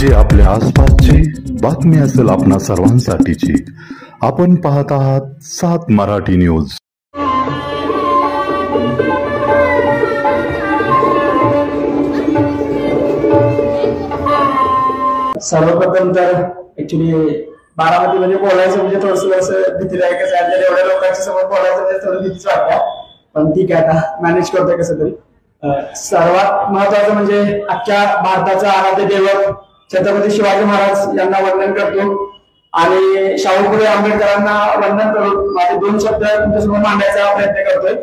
जी आपल्या आसपासची बातमी असेल आपणा सर्वांसाठीची। आपण पाहत आहात 7 मराठी न्यूज। सर्वप्रथम तर ऍक्च्युली बारामती म्हणजे बोलायचं म्हणजे थोडंसं भीतीदायकच आहे। एवढ्या लोकांच्या समोर बोलायचं म्हणजे थोडी भीतीच वाटते, पण ठीक आहे, आता मॅनेज करतोय कसं तरी। सर्वात महत्वाचं म्हणजे अख्ख्या भारताचा आराध्य दैवत छत्रपती शिवाजी महाराज यांना वंदन करतो आणि शाहू फुले आंबेडकरांना वंदन करून माझे 2 शब्द तुमच्यासमोर मांडायचा प्रयत्न करतोय।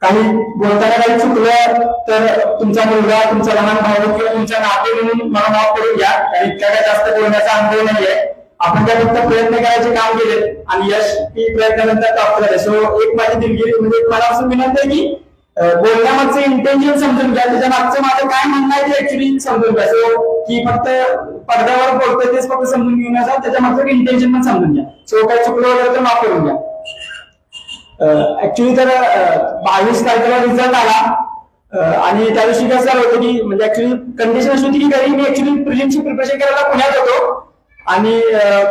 काही बोलताना काही चुकलं तर तुमचा मुलगा, तुमचा लहान भाऊ किंवा तुमच्या नाते म्हणून मला माफ करून घ्या, कारण इतका काय जास्त बोलण्याचा अनुभव नाहीये। आपण काय फक्त प्रयत्न करायचे काम केले आणि यश ही प्रयत्नानंतर प्राप्त झाले। सो एक माझी दिलगिरी म्हणजे मला असं विनंती आहे की बोलण्यामागचं इंटेन्शन समजून घ्या, त्याच्या मागचं माझं काय म्हणणं आहे ते ऍक्च्युली समजून घ्या। सो की फक्त पडद्यावर बोलतोय तेच फक्त समजून घेण्याचा, त्याच्या मागचं इंटेन्शन पण समजून घ्या। सो काय चुकलं वगैरे तर माफ करून घ्या। ऍक्च्युली तर 22 तारखेला रिझल्ट आला आणि त्या दिवशी कसं झालं होतं की म्हणजे ऍक्च्युली कंडिशन अशी होती की घरी मी ऍक्च्युली प्रिलिमची प्रिपरेशन करायला पुण्यात होतो आणि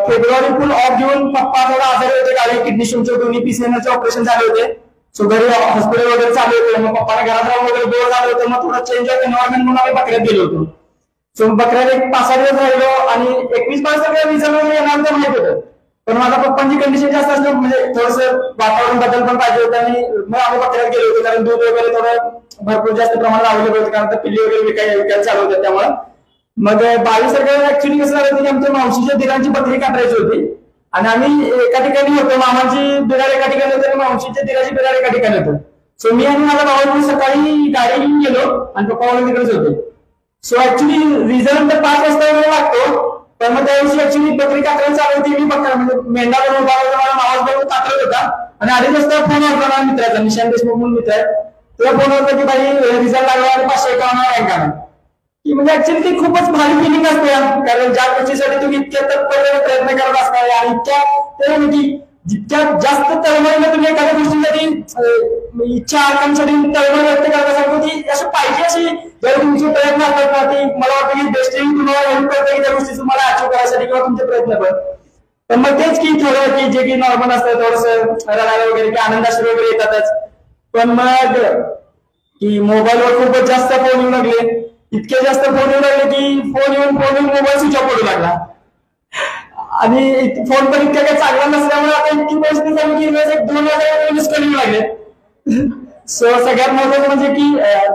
फेब्रुवारी फुल ऑफ घेऊन पप्पा थोडा आजारी होते, गाडी किडनी स्टोनचे दोन्ही पीसीएनचे ऑपरेशन झाले होते। सो घरी हॉस्पिटल वगैरे चालू होते, मग पप्पाने घरात राहून वगैरे बोर झालं होतं, मग थोडं चेंज ऑफ एन्व्हायरमेंट म्हणून आम्ही बकऱ्यात गेलो होतो। सो बकऱ्यात एक 5-6 दिवस राहिलो आणि 21-22 तारखेला रिझल्ट वगैरे येणार तर माहित होतं, पण माझ्या पप्पांची कंडिशन जास्त असलं म्हणजे थोडंसं वातावरण बदल पण पाहिजे होतं आणि मग आम्ही बकऱ्यात गेलो होतो, कारण दूध वगैरे थोडं भरपूर जास्त प्रमाणात अवेलेबल होतं, कारण पिल्ली वगैरे विकायला चालू होत्या त्यामुळे। मग 22 तारखेला ऍक्च्युली कसं झालं की आमच्या मावशीच्या दिरांची बकरी काढायची होती आणि आम्ही एका ठिकाणी होतो, मामाची बिराड एका ठिकाणी होती आणि मावशीच्या दिराची बिराड एका ठिकाणी होतो। सो मी आणि माझा भाऊ सकाळी गाडी घेऊन गेलो आणि पप्पा वगैरे तिकडेच होते। सो ऍक्च्युली रिझल्ट तर 5 वाजता वगैरे लागतो, पण मग त्या दिवशी ऍक्च्युली बकरी कात्रायला चालू होती, मी बकरा म्हणजे मेंढा बनवून उभा होता, मला मावाज बनवून कात्रत होता आणि 2:30 वाजता फोन आला माझ्या मित्राचा, निशांत देशमुख म्हणून मित्र आहे, तेव्हा फोन होता की भाई रिझल्ट लागला आणि 551 रँक आला। की म्हणजे ऍक्च्युली ती खूपच भारी फिलिंग असते, कारण ज्या गोष्टीसाठी तुम्ही इतक्या तत्परतेने प्रयत्न करत असता आणि इतक्या की जितक्या जास्त तळमळीने तुम्ही एखाद्या गोष्टीसाठी इच्छा आकांक्षासाठी तळमळ व्यक्त करत असाल ती असं पाहिजे अशी जर तुमचे प्रयत्न असतात ना, ती मला वाटतं की डेस्टिनी तुम्हाला हेल्प करते की त्या गोष्टी तुम्हाला अचीव करायसाठी किंवा तुमचे प्रयत्न पण मग तेच की थोडं की जे की नॉर्मल असतं थोडंसं रडायला वगैरे की आनंदाश्रू वगैरे येतातच, पण मग की मोबाईलवर खूपच जास्त फोन येऊ लागले, इतके जास्त फोन येऊ लागले की फोन येऊन मोबाईल स्विच ऑफ पडू लागला आणि फोन पण इतक्या काही चांगला नसल्यामुळे आता इतकी परिस्थिती झाली की 2 वेळा मिस करून लागले। सो सगळ्यात महत्वाचं म्हणजे की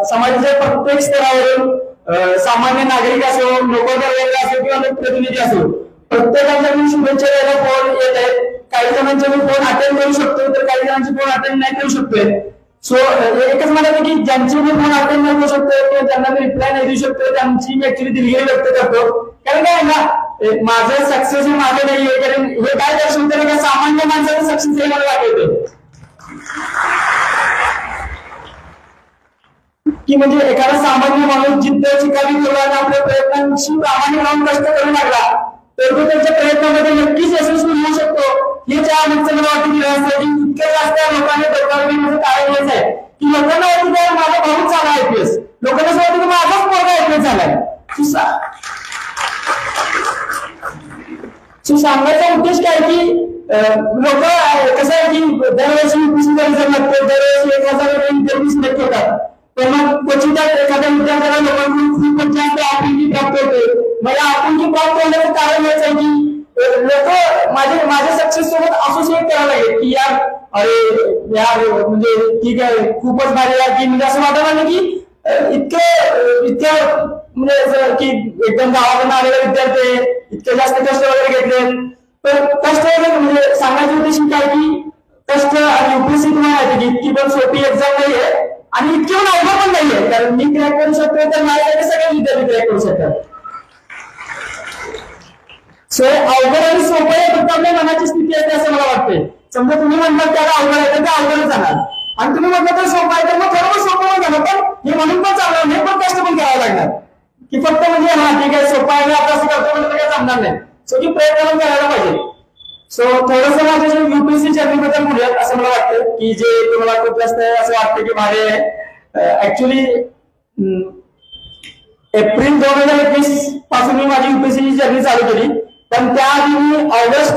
समाजाच्या प्रत्येक स्तरावरून सामान्य नागरिक असो, नोकरदार वर्ग असो किंवा लोकप्रतिनिधी असो, प्रत्येकाच्या मी शुभेच्छा द्यायला फोन येत आहेत। काही जणांचे मी फोन अटेंड करू शकतो तर काही जणांचे फोन अटेंड नाही करू शकतोय। सो एकच म्हणायचं की ज्यांची मी फोन अटेंड नाही करू शकतो किंवा ज्यांना मी रिप्लाय नाही देऊ शकतो त्यांची मी ऍक्च्युली दिलगिरी व्यक्त करतो, कारण काय ना माझं सक्सेस हे माझं नाहीये, कारण हे काय दर्शवतं का सामान्य माणसाचं सक्सेस हे मला दाखवते की म्हणजे एखादा सामान्य माणूस जिद्द चिकाटी ठेवला आणि आपल्या प्रयत्नांशी प्रामाणिक राहून कष्ट करू लागला तर तो त्यांच्या प्रयत्नामध्ये नक्कीच यशस्वी होऊ शकतो। हे ज्या मागचं मला वाटतं की रहस्य इतकं जास्त लोकांनी डोकावण्याचं कारण हेच आहे की लोकांना वाटतं की माझा भाऊच झाला IPS, लोकांना असं वाटतं की माझाच पोरगा IPS झालाय। सांगायचा उद्देश काय की लोक कसं आहे की दरवर्षी UPSC एक्झाम लागते, दरवर्षी 1000 इंटरव्ह्यू सिलेक्ट होतात, पण मग क्वचित एखाद्या विद्यार्थ्याला लोकांकडून खूपच जास्त आपुलकी प्राप्त होते। मला आपुलकी प्राप्त होण्याचं कारण हेच आहे की लोक माझ्या सक्सेस सोबत असोसिएट करायला लागले की यार म्हणजे ठीक आहे खूपच भारी आहे, की म्हणजे असं वाटायला लागलं की इतकं म्हणजे की एकदम गावाकडून आलेले विद्यार्थी इतके जास्त कष्ट वगैरे घेतले, पण कष्ट म्हणजे सांगायचं उद्देश काय की कष्ट आणि UPSC तुम्हाला माहिती की इतकी पण सोपी एक्झाम नाहीये आणि इतकी पण अवघड पण नाहीये, कारण मी क्रॅक करू शकतो तर माझ्यासाठी सगळे विद्यार्थी क्रॅक करू शकतात। सो अवघड आणि सोपं हे फक्त आपल्या मनाची स्थिती असते असं मला वाटतंय। समजा तुम्ही म्हणतात त्याला अवघड आहे तर ते अवघडच जाणार आणि तुम्ही म्हटलं तर सोपं आहे तर मग खरोखर सोपं झालं, पण हे म्हणून पण चालणार हे पण कष्ट पण करावं लागणार की फक्त म्हणजे हा ठीक आहे सोपं आहे आता असं करतो म्हणजे काय जमणार नाही। सो की प्रयत्न पण करायला पाहिजे। सो थोडंसं माझ्या UPSC जर्नीबद्दल बोलूयात असं मला वाटतं की जे तुम्हाला खूप जास्त असं वाटतं की भारी आहे। ऍक्च्युली एप्रिल 2021 पासून मी माझी युपीएससीची जर्नी चालू केली. पण त्याआधी मी ऑगस्ट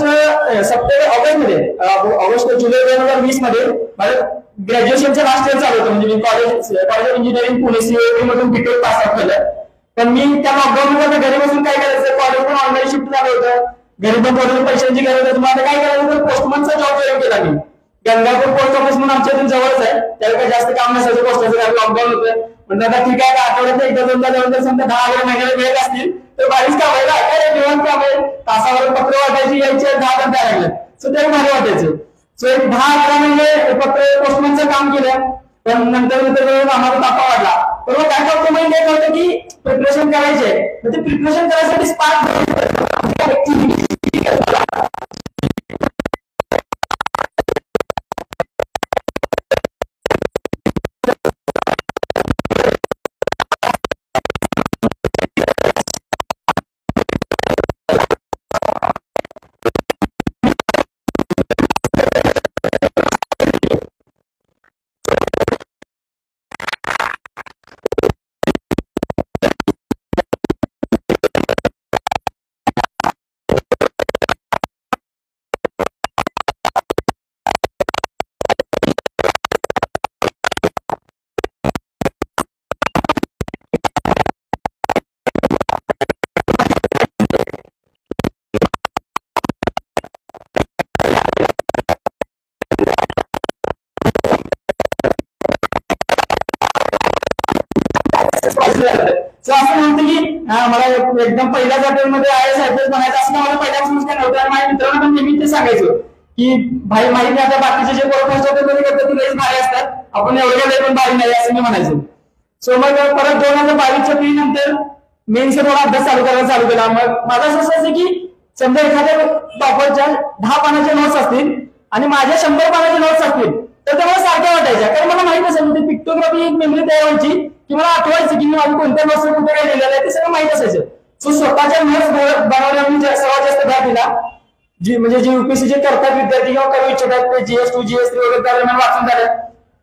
जुलै 2020 मध्ये माझं ग्रॅज्युएशनचं लास्ट इयर चालू होतं. म्हणजे मी college of engineering Pune CAT मधून बीटेक पास आउट केलं. पण मी त्या लॉकडाऊन मध्ये घरी बसून काय करायचं, कॉलेज पण ऑनलाईन शिफ्ट झालं होतं, घरी पण कॉलेज पैशांची गरज होती. मला काय करायचं तर पोस्टमनचा जॉब जॉईन केला मी. गंगापूर पोस्ट ऑफिस म्हणून आमच्या इथून जवळच आहे, त्याला काही जास्त काम नसायचं पोस्टाचं, लॉकडाऊन होतं. म्हणजे आता ठीक आहे, आठवड्यात एकदा दोनदा जाऊन जर समजा 10,000 महिन्याला मिळत असतील तर 22 काम व्हायला काय निवांत काम आहे. तासावर पत्र वाटायची, यायचे 10 तास द्यायला लागले. सो ते भारी वाटायचं. सो एक 10-11 महिने पत्र पोस्टमनचं काम केलं. पण नंतर आम्हाला तापा वाढला. तर मग काय करतो माहिती काय कळतं की प्रिपरेशन करायचे, तर ते प्रिपरेशन करायसाठी स्पार्क असं म्हणतो की मला एकदम पहिल्याच अटेम्प्टमध्ये IAS बनायचं असं मला पहिल्यापासूनच काय नव्हतं. आणि माझ्या मित्रांना पण नेहमी ते सांगायचं की भाई माहिती आता बाकीचे जे पोस्ट मध्ये करतात ते लईच भारी असतात, आपण एवढ्या लई पण भारी नाही असं मी म्हणायचो. सो मग परत 2022च्या पिढी नंतर मेन्सचा थोडा अभ्यास चालू केला. मग माझं असं असायचं की समजा एखाद्या टॉपरच्या 10 पानाच्या नोट्स असतील आणि माझ्या 100 पानाच्या नोट्स असतील तर ते मला सारख्या वाटायच्या, कारण मला माहित असेल ते पिक्टोग्राफी एक मेमरी तयार व्हायची की मला आठवायचं की मी माझ्या कोणत्या नोट्स कुठे काय लिहिलेलं आहे ते सगळं माहित असायचं. सो स्वतःच्या नोट्स बनवण्यावर मी सर्वात जास्त भर दिला. म्हणजे जे युपीएससी करतात विद्यार्थी किंवा करू इच्छितात ते GS2 GS3 वगैरे दरम्यान वाचून झालं.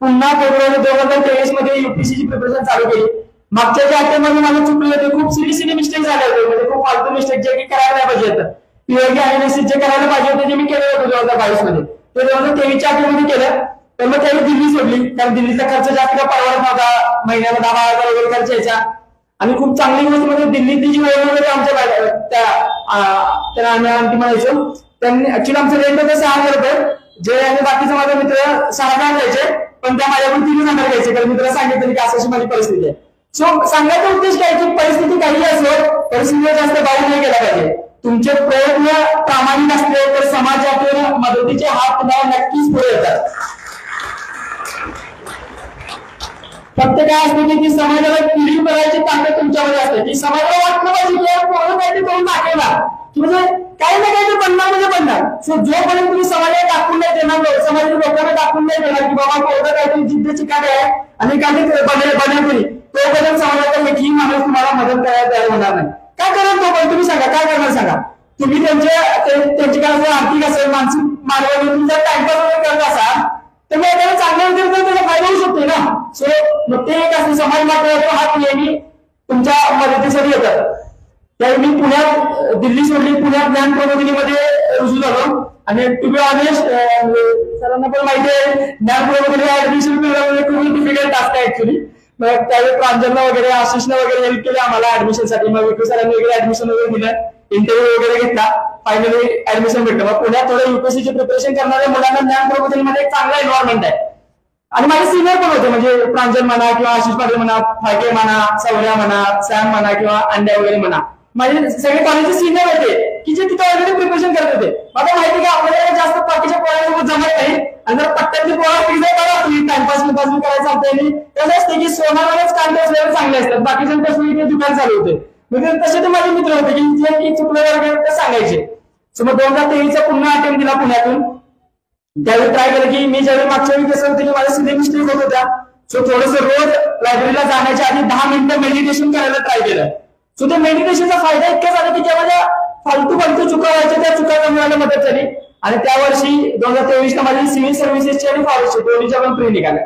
पुन्हा फेब्रुवारी 2023 मध्ये युपीएससीची प्रिपरेशन चालू केली. मागच्या ज्या अटेम्प्टमध्ये मला चुकले होते, खूप सिली मिस्टेक झाले होते, म्हणजे खूप फालतू मिस्टेक जे की करायला नाही पाहिजे होतं. पीओके अनालिसिस जे करायला पाहिजे होते ते मी केलं होतं 2022 मध्ये, ते 2023च्या अटेम्प्टमध्ये केलं. तर मग त्यावेळी दिल्ली सोडली, कारण दिल्लीचा खर्च जास्त परवडत नव्हता, महिन्याला 10,000 वगैरे खर्च यायचा. आणि खूप चांगली गोष्ट म्हणजे दिल्लीतली जी ओळख वगैरे आमच्या त्यांना आम्ही आणखी म्हणायचो, त्यांनी ऍक्च्युली आमचं रेंट होतं 6,000 रुपये, जे आणि बाकीचे माझे मित्र 6,000 घ्यायचे, पण त्या माझ्याकडून 3,000 घ्यायचे, कारण मित्र सांगितलं की अशी माझी परिस्थिती आहे. सो सांगायचा उद्देश काय की परिस्थिती काही असो, परिस्थितीला जास्त बाहेर नाही केला पाहिजे. तुमचे प्रयत्न प्रामाणिक असले तर समाजातील मदतीचे हात तुम्हाला नक्कीच पुढे येतात. फक्त काय असते की समाजाला पिढी करायची ताकद तुमच्यामध्ये असते, की समाजाला वाटलं पाहिजे की यार काहीतरी करून दाखवला, की म्हणजे काही ना काही बनणार म्हणजे बनणार. सो जोपर्यंत तुम्ही समाजाला दाखवून नाही देणार, समाजाच्या लोकांना दाखवून नाही देणार की बाबा कोणतं काहीतरी जिद्दची काढ आहे आणि काहीतरी बनवली, तोपर्यंत समाजाचा एकही माणूस तुम्हाला मदत करायला तयार होणार नाही. काय करणार तो पण तुम्ही सांगा, काय करणार सांगा तुम्ही? त्यांची काय आर्थिक असेल, मानसिक मानवाने तुम्ही जर टाइमपास वगैरे करत असाल तर मग एखादा चांगल्या विद्यार्थी त्याचा फायदा होऊ शकतो ना. सो मग ते एक असते समाज माध्यमाचा हात नेहमी तुमच्या मदतीसाठी येतात. त्यावेळी मी पुण्यात दिल्ली सोडली, पुण्यात ज्ञान प्रबोधिनीमध्ये रुजू झालो. आणि टू बी ऑनेस्ट सरांना पण माहिती आहे ज्ञान प्रबोधिनी ऍडमिशन मिळवणे खूप डिफिकल्ट टास्क आहे ऍक्च्युली. मग त्यावेळी प्रांजलला वगैरे आशिषला वगैरे हेल्प केली आम्हाला ऍडमिशनसाठी. मग विक्रू सरांनी वगैरे ऍडमिशन वगैरे दिलं, इंटरव्ह्यू वगैरे घेतला, फायनली ऍडमिशन भेटलं. मग पुण्यात थोडं युपीएससीची प्रिपरेशन करणाऱ्या मुलांना ज्ञान प्रबोधिनीमध्ये एक चांगला एन्व्हायरमेंट आहे. आणि माझे सिनियर पण होते, म्हणजे प्रांजल म्हणा किंवा आशिष पाटील म्हणा, फायके म्हणा, सौर्या म्हणा, सॅम म्हणा किंवा अंड्या वगैरे म्हणा, माझे सगळे कॉलेजचे सिनियर होते की जे तिथे ऑलरेडी प्रिपरेशन करत होते. मला माहिती की आपल्याला जास्त बाकीच्या पोळ्यांसोबत जमत नाही, आणि जर पट्ट्यातली पोळा टाइमपास करायचं चालतंय. कसं असते की सोनावरच कांदे असल्यावर चांगले असतात, बाकीच्या कसं दुकान चालू होते. म्हणजे तसे ते माझे मित्र होते की जे चुकलं वगैरे ते सांगायचे. सो मग 2023चा पुन्हा अटेम्प्ट दिला पुण्यातून. त्यावेळी ट्राय केलं की मी ज्यावेळी मागच्या वेळी कसं होतं की माझ्या सिली मिस्टेक होत होत्या. सो थोडंसं रोज लायब्ररीला जाण्याच्या आधी 10 मिनिटं मेडिटेशन करायला ट्राय केलं. सो त्या मेडिटेशनचा फायदा इतका झाला की जेव्हा ज्या फालतू चुका व्हायच्या त्या चुका कमी मदत झाली. आणि त्या वर्षी 2023ला माझी सिव्हिल सर्व्हिसेसची आणि फॉरेस्टची दोन्हीच्या पण प्री निघाल्या.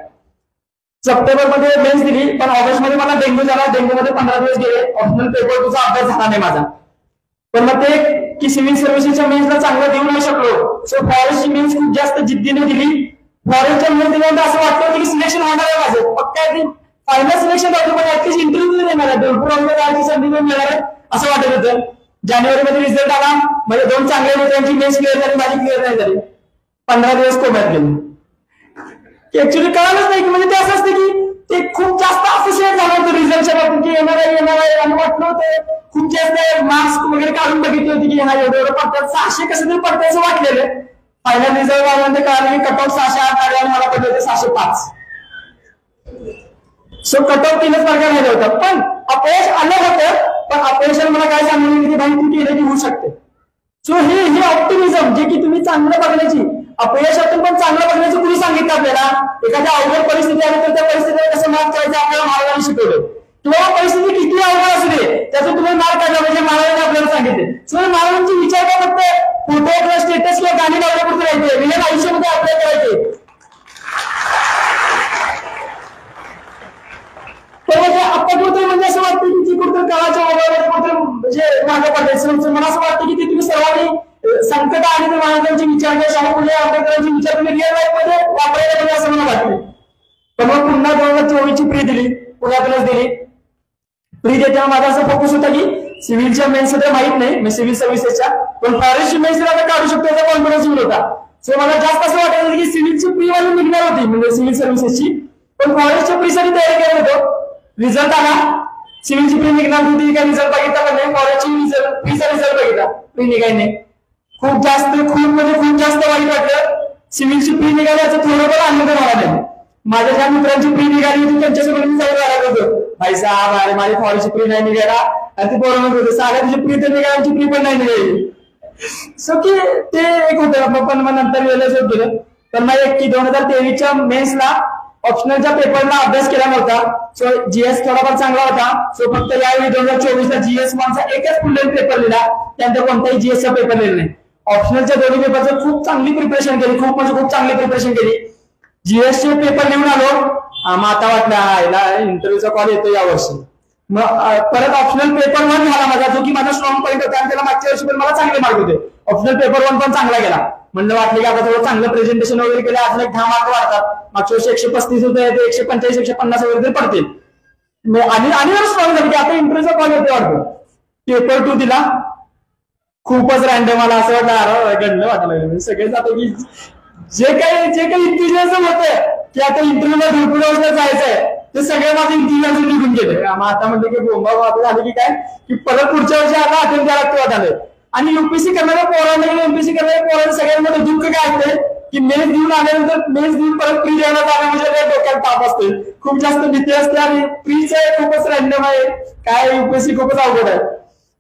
सप्टेंबरमध्ये मेन्स दिली, पण ऑगस्टमध्ये मला डेंग्यू झाला. डेंग्यूमध्ये 15 दिवस गेले. ऑप्शनल पेपर तुझा अभ्यास झाला नाही माझा. पण मग ते की सिव्हिल सर्व्हिसेसच्या मेन्सला चांगलं देऊ नाही शकलो. सो फॉरेस्टची मेन्स खूप जास्त जिद्दीने दिली. फॉरेस्टच्या मेन्स दिल्यानंतर असं वाटलं होतं की सिलेक्शन होणार आहे माझं, पक्का फायनल सिलेक्शन होतं, पण ऍटलीस्ट इंटरव्ह्यू देणार आहे, भरपूर जायची संधी मिळणार आहे असं वाटत होतं. जानेवारीमध्ये रिझल्ट आला, म्हणजे 2 चांगल्या मित्रांची मेन्स क्लिअर झाली, माझी क्लिअर नाही झाली. 15 दिवस कोम्यात गेले. ऍक्च्युली कळालंच नाही की म्हणजे ते असं असतं की ते खूप जास्त अफिशियल झालं होतं रिझल्टच्या बाबतीत की येणार आहे आणि वाटलं होतं. खूप जास्त मार्क्स वगैरे काढून बघितले होते की हा एवढं पडतात, 600 कसं तरी पडतं असं वाटलेलं. फायनल रिझल्ट आल्यानंतर कळालं की कट ऑफ 608 आले आणि मला पडले होते 605. सो कट ऑफ 3च मार्क राहिलं होतं. पण अपयश आलं होतं, पण अपयशाने मला काय सांगितलं की भाई तू केलं की होऊ शकते. सो हे ऑप्टिमिझम जे की तुम्ही चांगलं बघण्याची, अपयशातून पण चांगलं बघण्याचं कुणी सांगितलं आपल्याला? एखाद्या अवघड परिस्थिती आली तर त्या परिस्थितीला कसं मार्क करायचं आपल्याला महाराजांनी शिकवलं. किंवा परिस्थिती किती अवघड असू दे त्यातून तुम्ही मार्क काढला म्हणजे महाराजांनी आपल्याला सांगितले. सो महाराजांचे विचार काय फक्त फोटो किंवा स्टेटस किंवा गाणी लावण्यापुरते राहायचे, रिअल आयुष्यामध्ये अप्लाय करायचे. अपत्वते म्हणजे असं वाटतं की ती कुठं काळाच्या ओघामध्ये कुठं म्हणजे मागे पडायचं. मला असं वाटतं की ते तुम्ही सर्वांनी संकट आणि महाराजांचे विचार किंवा शाहू फुले आंबेडकरांचे विचार तुम्ही रिअल लाईफ मध्ये वापरायला पाहिजे असं मला वाटतं. पण मग पुन्हा 2024 ची प्री दिली, पुण्यातूनच दिली. प्री देताना माझा असा फोकस होता की सिव्हिलच्या मेन्स तर माहित नाही, मी सिव्हिल सर्व्हिसेसच्या, पण फॉरेस्टची मेन्स आता काढू शकतो याचा कॉन्फिडन्स होता. सो मला जास्त असं वाटायचं की सिव्हिलची प्री वाली निघणार होती म्हणजे सिव्हिल सर्व्हिसेसची, पण फॉरेस्टच्या प्रीसाठी तयारी करत होतो. रिझल्ट आला, सिव्हिलची प्री निघणार होती, काय रिझल्ट बघितला पण नाही. फॉरेस्टची प्रीचा रिझल्ट बघितला, प्री निघाय नाही. खूप जास्त वाईट वाटलं. सिव्हिलची प्री निघाल्याचं थोडंफार आनंद मला नाही. माझ्या ज्या मित्रांची प्री निघाली होती त्यांच्यासोबत मी जाऊन राहत होतो, भाई साहेब अरे माझी फॉरेस्टची प्री नाही निघाला, आणि ती पोरं म्हणत होते साऱ्या तुझी प्री तर निघाली, प्री पण नाही निघाली. सो की ते एक होतं. पण मग नंतर रिअलाइज होत गेलं. पण मग एक की 2023च्या मेन्सला ऑप्शनलच्या पेपरला अभ्यास केला नव्हता. सो जीएस थोडाफार चांगला होता. सो फक्त यावेळी 2024ला जीएस मानचा एकच फुल लेंथ पेपर लिहिला, त्यानंतर कोणताही जीएसचा पेपर लिहिला नाही. ऑप्शनलच्या दोन्ही पेपरचं खूप चांगली प्रिपरेशन केली, खूप चांगली प्रिपरेशन केली. जीएसचे पेपर लिहून आलो, मग आता वाटलं इंटरव्ह्यूचा कॉल येतो यावर्षी. मग परत ऑप्शनल पेपर 1 झाला माझा, जो की माझा स्ट्रॉंग पॉईंट होता आणि त्याला मागच्या वर्षी पण मला चांगले मार्क होते. ऑप्शनल पेपर 1 पण चांगला गेला. म्हणलं वाटलं की आता थोडं चांगलं प्रेझेंटेशन वगैरे केलं, अजून एक 10 मार्क वाढतात. मागच्या वर्षी 135 होते, 145 150 वगैरे पडतील. आणि स्ट्रॉंग झाली की आता इंटरव्ह्यूचा कॉल येते वाटतं. पेपर 2 दिला, खूपच रॅन्डम. मला असं वाटलं गणलं वाटलं सगळे जातो की जे काही इंटेलिजन्स होतं की आता इंटरव्ह्यूला भरपूर वर्षाला जायचंय, ते सगळे माझे इंटेलिजन्स निघून गेले. मग आता म्हणलं की बोंबा झालं की काय की परत पुढच्या वर्षी आता अटेंड द्यायला लागतं वाटायला. आणि युपीएससी करणाऱ्या पोरांना एमपीएससी करणाऱ्या पोरांना सगळ्यांमध्ये दुःख काय असते की मेन्स देऊन आल्यानंतर मेन्स देऊन परत प्री द्यायला जाणं म्हणजे डोक्यात ताप असते, खूप जास्त भीती असते. आणि प्रीच खूपच रॅन्डम आहे, काय युपीएससी खूपच अवघड आहे.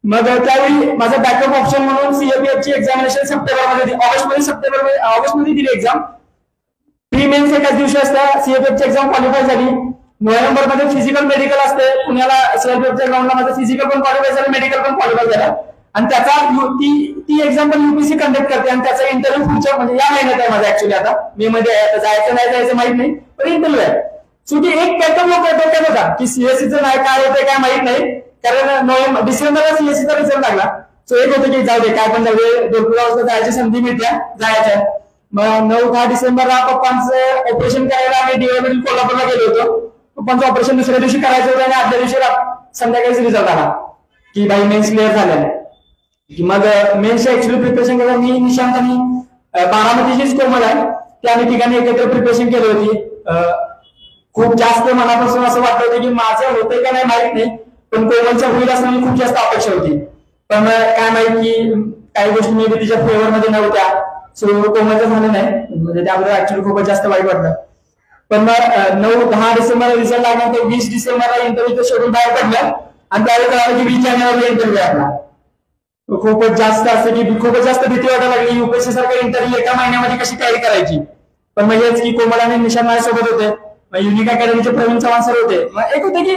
मग त्यावेळी माझा बॅकअप ऑप्शन म्हणून सीएपीएफची एक्झामिनेशन सप्टेंबरमध्ये ऑगस्टमध्ये दिली एक्झाम. प्री मेन्स एकाच दिवशी असतात. सीएपीएफची एक्झाम क्वालिफाय झाली. नोव्हेंबरमध्ये फिजिकल मेडिकल असते पुण्याला. सीएपीएफच्या ग्राउंडला माझं फिजिकल पण क्वालिफाय झालं, मेडिकल पण क्वालिफाय झालं. आणि त्याचा ती एक्झाम पण युपीएससी कंडक्ट करते आणि त्याचा इंटरव्ह्यू पुढच्या म्हणजे या महिन्यात आहे माझा. ऍक्च्युली आता मे मध्ये आहे, जायचं नाही जायचं माहित नाही, पण इंटरव्ह्यू आहे. सो ती एक पॅटर्न डोक्यात होता की सीएससीचं नाही काय होतं काय माहित नाही, कारण डिसेंबरला सीएससीचा रिझल्ट लागला. सो एक होतं की जाऊ दे काय पण जाऊ दे, भरपूर जायची संधी मिळते, जायचं. मग 9-10 डिसेंबरला पप्पांचं ऑपरेशन करायला आम्ही डीवायमधील कोल्हापूरला गेलो होतो. पप्पांचं ऑपरेशन दुसऱ्या दिवशी करायचं होतं आणि आदल्या दिवशी संध्याकाळीच रिझल्ट आला की बाई मेन्स क्लिअर झालेला. मग मेन्सचं ऍक्च्युअली प्रिपरेशन केलं मी, निशांत आणि बारामतीचीच कोमल आहे, ते आम्ही ठिकाणी एकत्र प्रिपरेशन केली होती. खूप जास्त मनापासून असं वाटलं होतं की माझं होतंय का नाही माहित नाही, पण कोमलच्या होईल असं मी खूप जास्त अपेक्षा होती. पण काय माहित की काही गोष्टी मी तिच्या फेवर मध्ये नव्हत्या. सो कोमलचं झालं नाही, म्हणजे त्याबद्दल ऍक्च्युअली खूपच जास्त वाईट वाटलं. पण मग 9-10 डिसेंबरला रिझल्ट लागल्यानंतर 20 डिसेंबरला इंटरव्ह्यूचं शेड्यूल बाहेर पडलं आणि त्यावेळी कळालं की 20 जानेवारीला इंटरव्ह्यू आहे आपला. खूपच जास्त असं की खूपच जास्त भीती वाटायला लागली. युपीएससी सारखा इंटरव्ह्यू एका महिन्यामध्ये कशी तयारी करायची. पण मग हेच की कोमल आणि निशांत माझ्यासोबत होते, युनिक अकॅडमीचे प्रवीण चव्हाण सर होते. मग एक होते की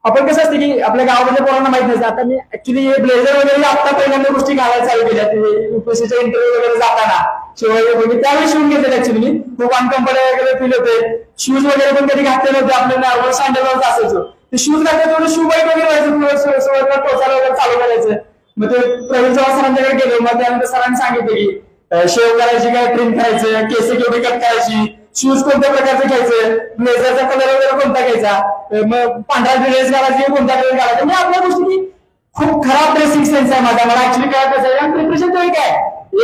आपण कसं असते की आपल्या गावामध्ये पोरांना माहित नसतं. आता मी ऍक्च्युली हे ब्लेझर वगैरे आता पहिल्यांदा गोष्टी घालायला चालू केल्या युपीएससीच्या इंटरव्ह्यू वगैरे जाताना. शिवाय त्यावेळी शिवून घेतले ऍक्च्युली मी खूप अनकम्फर्टेबल फील होते. शूज वगैरे पण कधी घातले नव्हते आपल्याला नॉर्मल सँडलवरच असायचो. ते शूज घातले थोडं शू बाईट वगैरे व्हायचं टोचायला वगैरे चालू करायचं. मग ते प्रवीण चव्हाण सरांच्याकडे गेलो. मग त्यानंतर सरांनी सांगितलं की शेव करायची काय ट्रिम करायचं केस केवढी कट करायची शूज कोणत्या प्रकारचे घ्यायचे ब्लेझरचा कलर वगैरे कोणता घ्यायचा मग पांढरा ड्रेस घालायची कोणता ड्रेस घालायचा म्हणजे आपल्या गोष्टी खूप खराब ड्रेसिंग सेन्स आहे माझा. मला ऍक्च्युली काय करायचं प्रिपरेशन तरी काय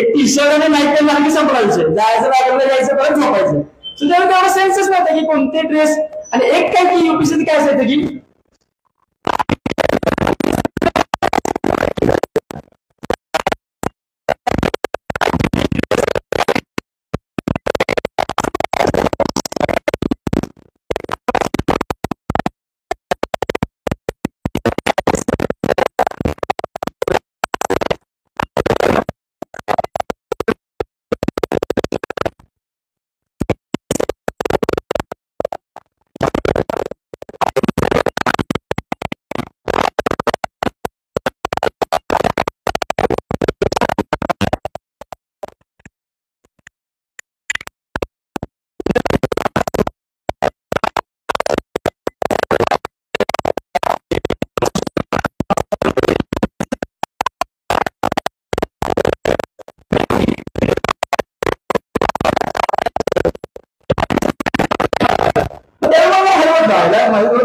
एक टी शर्ट आणि नाईट पॅन्ट झालं की संपवायचं जायचं बागेला जायचं परत झोपायचं. सो त्यामुळे तेवढा सेन्सच नव्हता की कोणते ड्रेस आणि एक काय की युपीसी काय असायचं की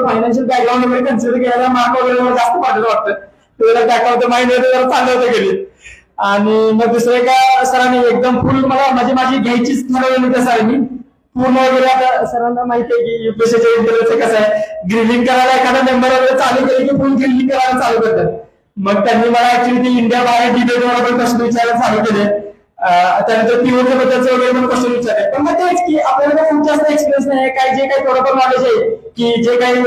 फायनान्शियल बॅकग्राऊंड वगैरे कन्सिडर केला मार्क वगैरे जास्त पाठवलं वाटतं तुला बॅकग्राऊंड माइंड वगैरे जरा चाललं होतं गेली. आणि मग दुसरं एका सरांनी एकदम फुल मला माझी घ्यायचीच ठरवली त्या सरांनी पूर्ण वगैरे. आता सरांना माहिती आहे की युपीएससीच्या इंटरव्ह्यूचं कसं आहे ग्रिलिंग करायला एखादा मेंबर वगैरे चालू केली की फुल ग्रिलिंग करायला चालू करतात. मग त्यांनी मला ऍक्च्युली ती इंडिया बाहेर डिबेट वगैरे प्रश्न विचारायला चालू केले. त्यानंतर पीओच्या बद्दलचे वगैरे पण क्वेश्चन विचारले. पण मग तेच की आपल्याला खूप जास्त एक्सपिरियन्स नाही काय जे काही थोडंफार नॉलेज आहे की जे काही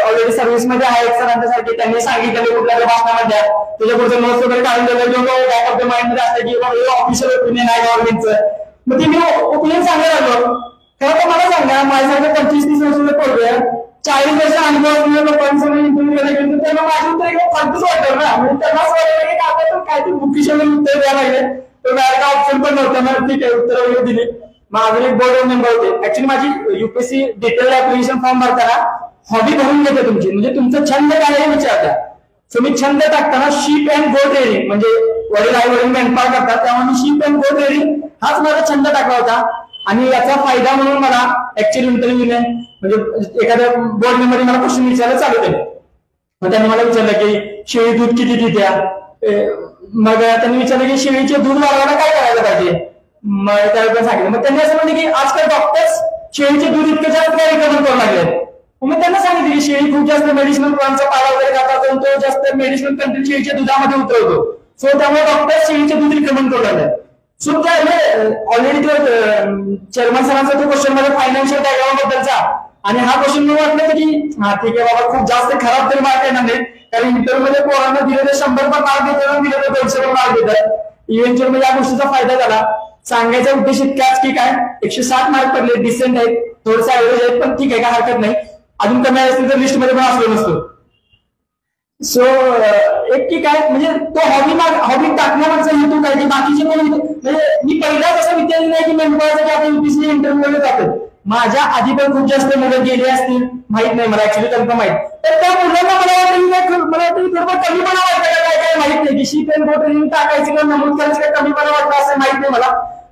ऑलरेडी सर्व्हिसमध्ये आहेत सरांच्यासाठी त्यांनी सांगितलेले कुठल्या भाषणामध्ये त्याच्या पुढचं नोट्स वगैरे काढून दिलं किंवा बॅक ऑफ द माइंड मध्ये असतं की ऑफिशियल ओपिनियन आहे गव्हर्नमेंटचं. मग ते मी ओपिनियन सांगायला लागलो. खरं तर मला सांगा माझ्यासारखं 25-30 वर्षाचं पोरगं 40 वर्ष अनुभव लोकांसमोर इंटरव्ह्यू केला गेलो त्यांना माझ्या उत्तर एकदम फालतूच वाटतं ना. म्हणजे त्यांना असं वाटलं की आता काय ते बुकिशल उत्तर द्यायला लागले तर माझ्या ऑप्शन पण नव्हतं. मग ठीक आहे उत्तर वगैरे दिली. मग अजून एक बोर्ड मेंबर होते. ऍक्च्युली माझी युपीएससी डिटेल ऍप्लिकेशन फॉर्म भरताना हॉबी भरून घेते तुमची म्हणजे तुमचं छंद काय आहे विचारता. सो मी छंद टाकताना शीप अँड गोट ट्रेडिंग म्हणजे वडील आई वडील मेंढपाळ करतात त्यामुळे मी शीप अँड गोट ट्रेडिंग हाच माझा छंद टाकला होता. आणि याचा फायदा म्हणून मला ऍक्च्युअली इंटरव्ह्यूने म्हणजे एखाद्या बोर्ड मेंबरने मला क्वेश्चन विचारायला चालू केले. मग त्यांनी मला विचारलं की शेळी दूध किती देत्या. मग त्यांनी विचारलं की शेळीचे दूध वाढवायला काय करायला पाहिजे. मग त्यावेळेला सांगितलं. मग त्यांनी असं म्हणलं की आजकाल डॉक्टर्स शेळीचे दूध इतकं जास्त काय रिकमेंड करू लागले. मग त्यांना सांगितलं की शेळी खूप जास्त मेडिसिनल प्लांटचा पाला वगैरे खातात आणि तो जास्त मेडिसिनल कंटेंट शेळीच्या दुधामध्ये उतरवतो. सो त्यामुळे डॉक्टर्स शेळीचे दूध रिकमेंड करू लागले. सो त्या ऑलरेडी तो चेअरमन सरांचा तो क्वेश्चन मध्ये फायनान्शियल बॅकग्राऊंड बद्दलचा आणि हा क्वेश्चन मी वाटलं की हा ठीक आहे बाबा खूप जास्त खराब तरी मार्क येणार नाही कारण इंटरव्ह्यू मध्ये पोरांना दिले तर 100 पण मार्क देतात दिले तर 200 पण मार्क देतात. इव्हेंच्युअल मध्ये या गोष्टीचा फायदा झाला. सांगायचा उद्देश इतकाच की काय 160 मार्क पडले डिसेंट आहेत थोडंसं ऍव्हरेज आहेत पण ठीक आहे काय हरकत नाही. अजून कमी असतील तर लिस्ट मध्ये पण असलो नसतो. सो एक की काय म्हणजे तो हॉबी टाकण्यामागचा हेतू काय की बाकीचे कोण म्हणजे मी पहिलाच असं विचारलं नाही की मेंबरचं की आपण युपीएससी इंटरव्ह्यू जातो. माझ्या आधी पण खूप जास्त मुलं गेले असतील माहित नाही मला ऍक्च्युली कन्फर्म माहित. तर त्या मुलांना मला वाटतं थोडं कमीपणा वाटतं काय काय माहित नाही की शीप अँड गोट ट्रेडिंग टाकायची किंवा नमूद करायचं काय कमीपणा वाटतं असं माहित नाही मला.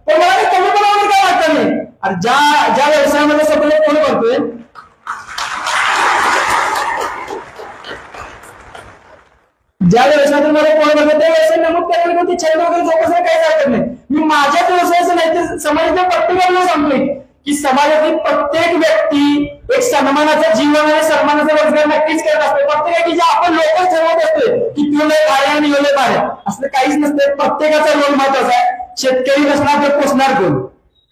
पण मला काही कमीपणा वगैरे काय वाटतं नाही. आणि ज्या व्यवसायामध्ये सगळे कोण करतोय ज्या व्यवसायातून मला कोण बघत ते व्यवसाय नमूद करायला कोणती छंद वगैरे जोपासायला काहीच हरकत नाही. मी माझ्याच व्यवसायाचं नाही तर समाजातल्या प्रत्येकाला सांगतोय की समाजातील प्रत्येक व्यक्ती एक सन्मानाचं जीवन आणि सन्मानाचा रोजगार नक्कीच करत असते. प्रत्येकाची जे आपण लोक ठरवत असतोय की तू लय भाडे आणि यो लय भाडे असं काहीच नसतं. प्रत्येकाचा रोल महत्वाचा आहे. शेतकरी नसणार तर पोचणार कोण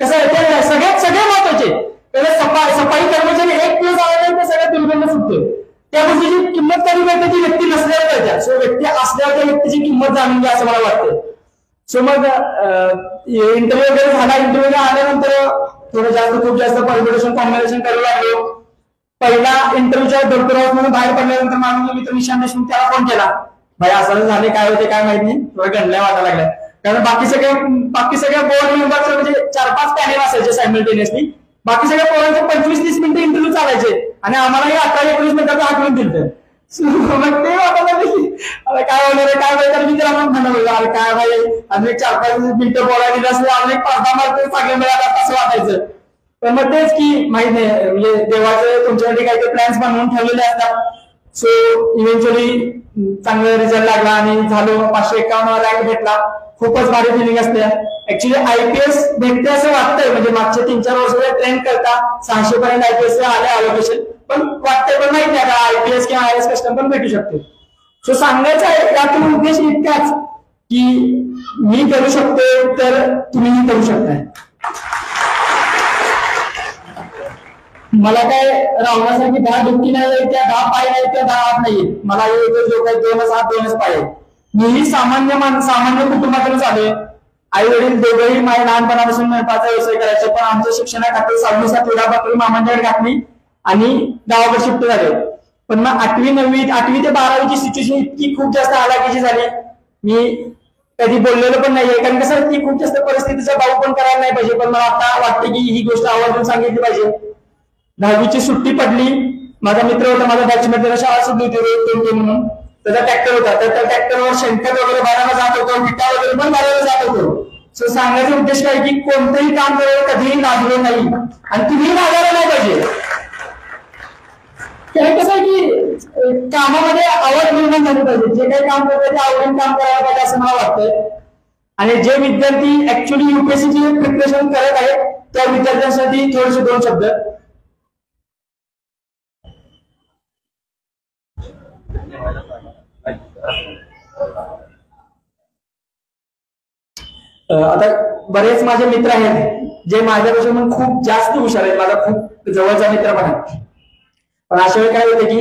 कसं आहे ते सगळे महत्वाचे. त्याला सफाई कर्मचारी एक दिवस आला तर सगळ्या दुर्गंध सुटतो. त्या गोष्टीची किंमत कधी मिळते ती व्यक्ती नसल्यावर पाहिजे. सो व्यक्ती असल्यावर त्या व्यक्तीची किंमत जाणून घ्या असं मला वाटतं. सो मग इंटरव्ह्यू वगैरे झाला. इंटरव्ह्यूला आल्यानंतर थोडं खूप जास्त परमिटेशन कॉम्बिनेशन करायला लागलो. पहिला इंटरव्ह्यूच्या डॉक्टर हाऊस म्हणून बाहेर पडल्यानंतर माझा मित्र निशांत देशमुख त्याला फोन केला भाई असं झाले काय होते काय माहित नाही थोडं गणल्या वाटायला लागल्या. कारण बाकी सगळ्या बोर्ड मेंबरचं म्हणजे 4-5 पॅनेल असायचे सायमल्टेनियसली. बाकी सगळ्या पोरांचे 25-30 मिनिटं इंटरव्ह्यू चालायचे आणि आम्हालाही 18-19 मिनिटाचं आठवण दिलं. मग ते आता काय होणार आहे काय माहिती. मी त्याला म्हणाल अरे काय भाई अनेक 4-5 मिनिटं बोलायला असले अनेक 5-10 मार्क चांगले मिळाला असं वाटायचं. पण मग तेच की माहित नाही म्हणजे देवाचे तुमच्यासाठी काही प्लॅन्स बनवून ठेवलेले असतात. सो इव्हेंच्युअली चांगला रिझल्ट लागला आणि झालो 551 रँक भेटला. खूपच भारी फिलिंग असते. ऍक्च्युली आयपीएस भेटते असं वाटतंय म्हणजे मागच्या 3-4 वर्ष ट्रेन करता 600 पर्यंत आयपीएस आले अलोकेशन. पण वाटतंय पण माहित नाही का आयपीएस किंवा आयएस कस्टम पण भेटू शकते. सो सांगायचं आहे यातून उद्देश इतकाच की मी करू शकतो तर तुम्हीही करू शकताय. मला काय रावणासारखी 10 डुबकी नाही त्या 10 पाय नाही त्या 10 हात नाहीये. मला जो काही 2 हात 2 पाय आहेत. मीही सामान्य कुटुंबातूनच आलोय. आई वडील दोघंही माझ्या लहानपणापासून मेंढपाळाचा व्यवसाय करायचे. पण आमच्या शिक्षणाखाली 6वी-7वी वेळापासून मामांच्याकडे घातली आणि गावाकडे शिफ्ट झाले. पण मग 8वी ते 12वीची सिच्युएशन इतकी खूप जास्त हालाकीची झाली. मी कधी बोललेलो पण नाहीये कारण कसं ती खूप जास्त परिस्थितीचा भाऊ पण करायला नाही पाहिजे. पण मला आता वाटतं की ही गोष्ट आवर्जून सांगितली पाहिजे. 10वीची सुट्टी पडली. माझा मित्र होता माझा बॅचमेट त्याला शाळा सुटली होती म्हणून त्याचा ट्रॅक्टर होता. तर त्या ट्रॅक्टरवर शेणखत वगैरे भरायला जात होतो. विटा वगैरे पण भरायला जात होतो. सो सांगायचा उद्देश काय की कोणतंही काम करायला कधीही लाजलो नाही आणि तुम्ही लाजायला नाही पाहिजे. कसं आहे की कामामध्ये आवड निर्माण झाली पाहिजे. जे काही काम करतात ते आवडीने काम करायला पाहिजे असं मला वाटतंय. आणि जे विद्यार्थी ऍक्च्युली युपीएससीची प्रिपरेशन करत आहेत त्या विद्यार्थ्यांसाठी थोडेसे 2 शब्द. आता बरेच माझे मित्र आहेत जे माझ्यापेक्षा पण खूप जास्त हुशार आहेत. माझा खूप जवळचा मित्र पण आहे. पण अशा वेळी काय होते की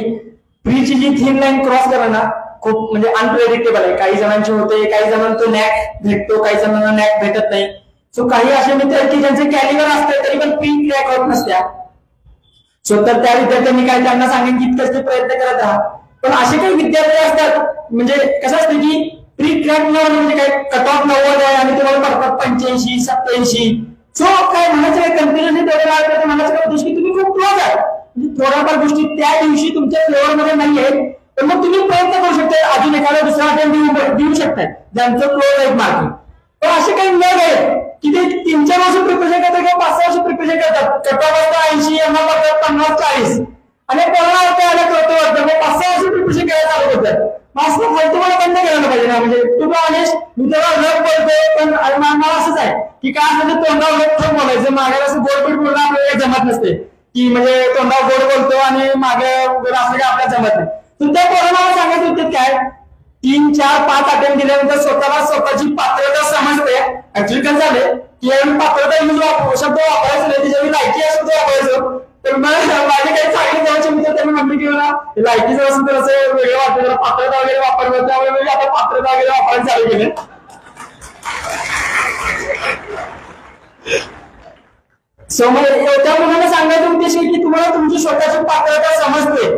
प्रीची जी थिन लाईन क्रॉस करणं ना खूप म्हणजे अनप्रेडिक्टेबल आहे. काही जणांचे होते, काही जणांना तो नॅक भेटतो, काही जणांना नॅक भेटत नाही. सो काही असे मित्र आहेत की ज्यांचे कॅलिबर असते तरी पण प्री क्रॅक होत नसत्या. सो तर त्या विद्यार्थ्यांनी काय त्यांना सांगेन की इतकंच ते प्रयत्न करत राहा. पण असे काही विद्यार्थी असतात म्हणजे कसं असतं की प्री क्रॅक म्हणजे काय कट ऑफ 90 आहे आणि तुम्हाला पडतात 85-87. सो काय म्हणायचं काय कंटिन्युअसली तेवढे राहतात म्हणायचं काय उद्देश की तुम्ही खूप क्लोज आहे. म्हणजे थोड्याफार गोष्टी त्या दिवशी तुमच्या फ्लेवरमध्ये नाही आहेत तर मग तुम्ही प्रयत्न करू शकता. अजून एखादा दुसरा अटेम्प्ट देऊ शकताय ज्यांचं क्लोज आहेत मार्किंग. पण असे काही लोक आहेत की ते 3-4 वर्ष प्रिपरेशन करतात किंवा 5-6 वर्ष प्रिपरेशन करतात. कट ऑफ असतात 80, यांना पडतात 50-40 आणि कोणाला कळतो वाटतं मग 5-6 वर्ष प्रिपरेशन करायला चालू होतं. मास्टर फालतू मला बंद करायला पाहिजे ना. म्हणजे तुम्ही ऑनेस्ट मी त्याला रग बोलतोय पण मला असंच आहे की काय असं तोंडावर रग बोलायचं मागे असं गोडपीठ बोलणं आपल्याला जमत नसते की म्हणजे तोंडावर गोड बोलतो आणि मागे असं काय आपल्याला जमत नाही. तर त्या कोरोनाला सांगायचं होते काय 3-4-5 अटेम्प्ट दिल्यानंतर स्वतःची पात्रता समजते. ऍक्च्युली काय झालंय की पात्रता शब्द वापरायचं नाही त्याच्यावर लायकी हा शब्द वापरायचो. तर माझे काही चांगले जवळचे मित्र त्यांनी म्हटलं की मला लायकी जर असेल तर असं वेगळं वाटतं जरा पात्रता वगैरे वापरलं त्यामुळे मी आता पात्रता वगैरे वापरायला चालू केले. सो मग त्या मुलांना सांगायचं उद्देश आहे की तुम्हाला तुमची स्वतःची पात्रता समजते.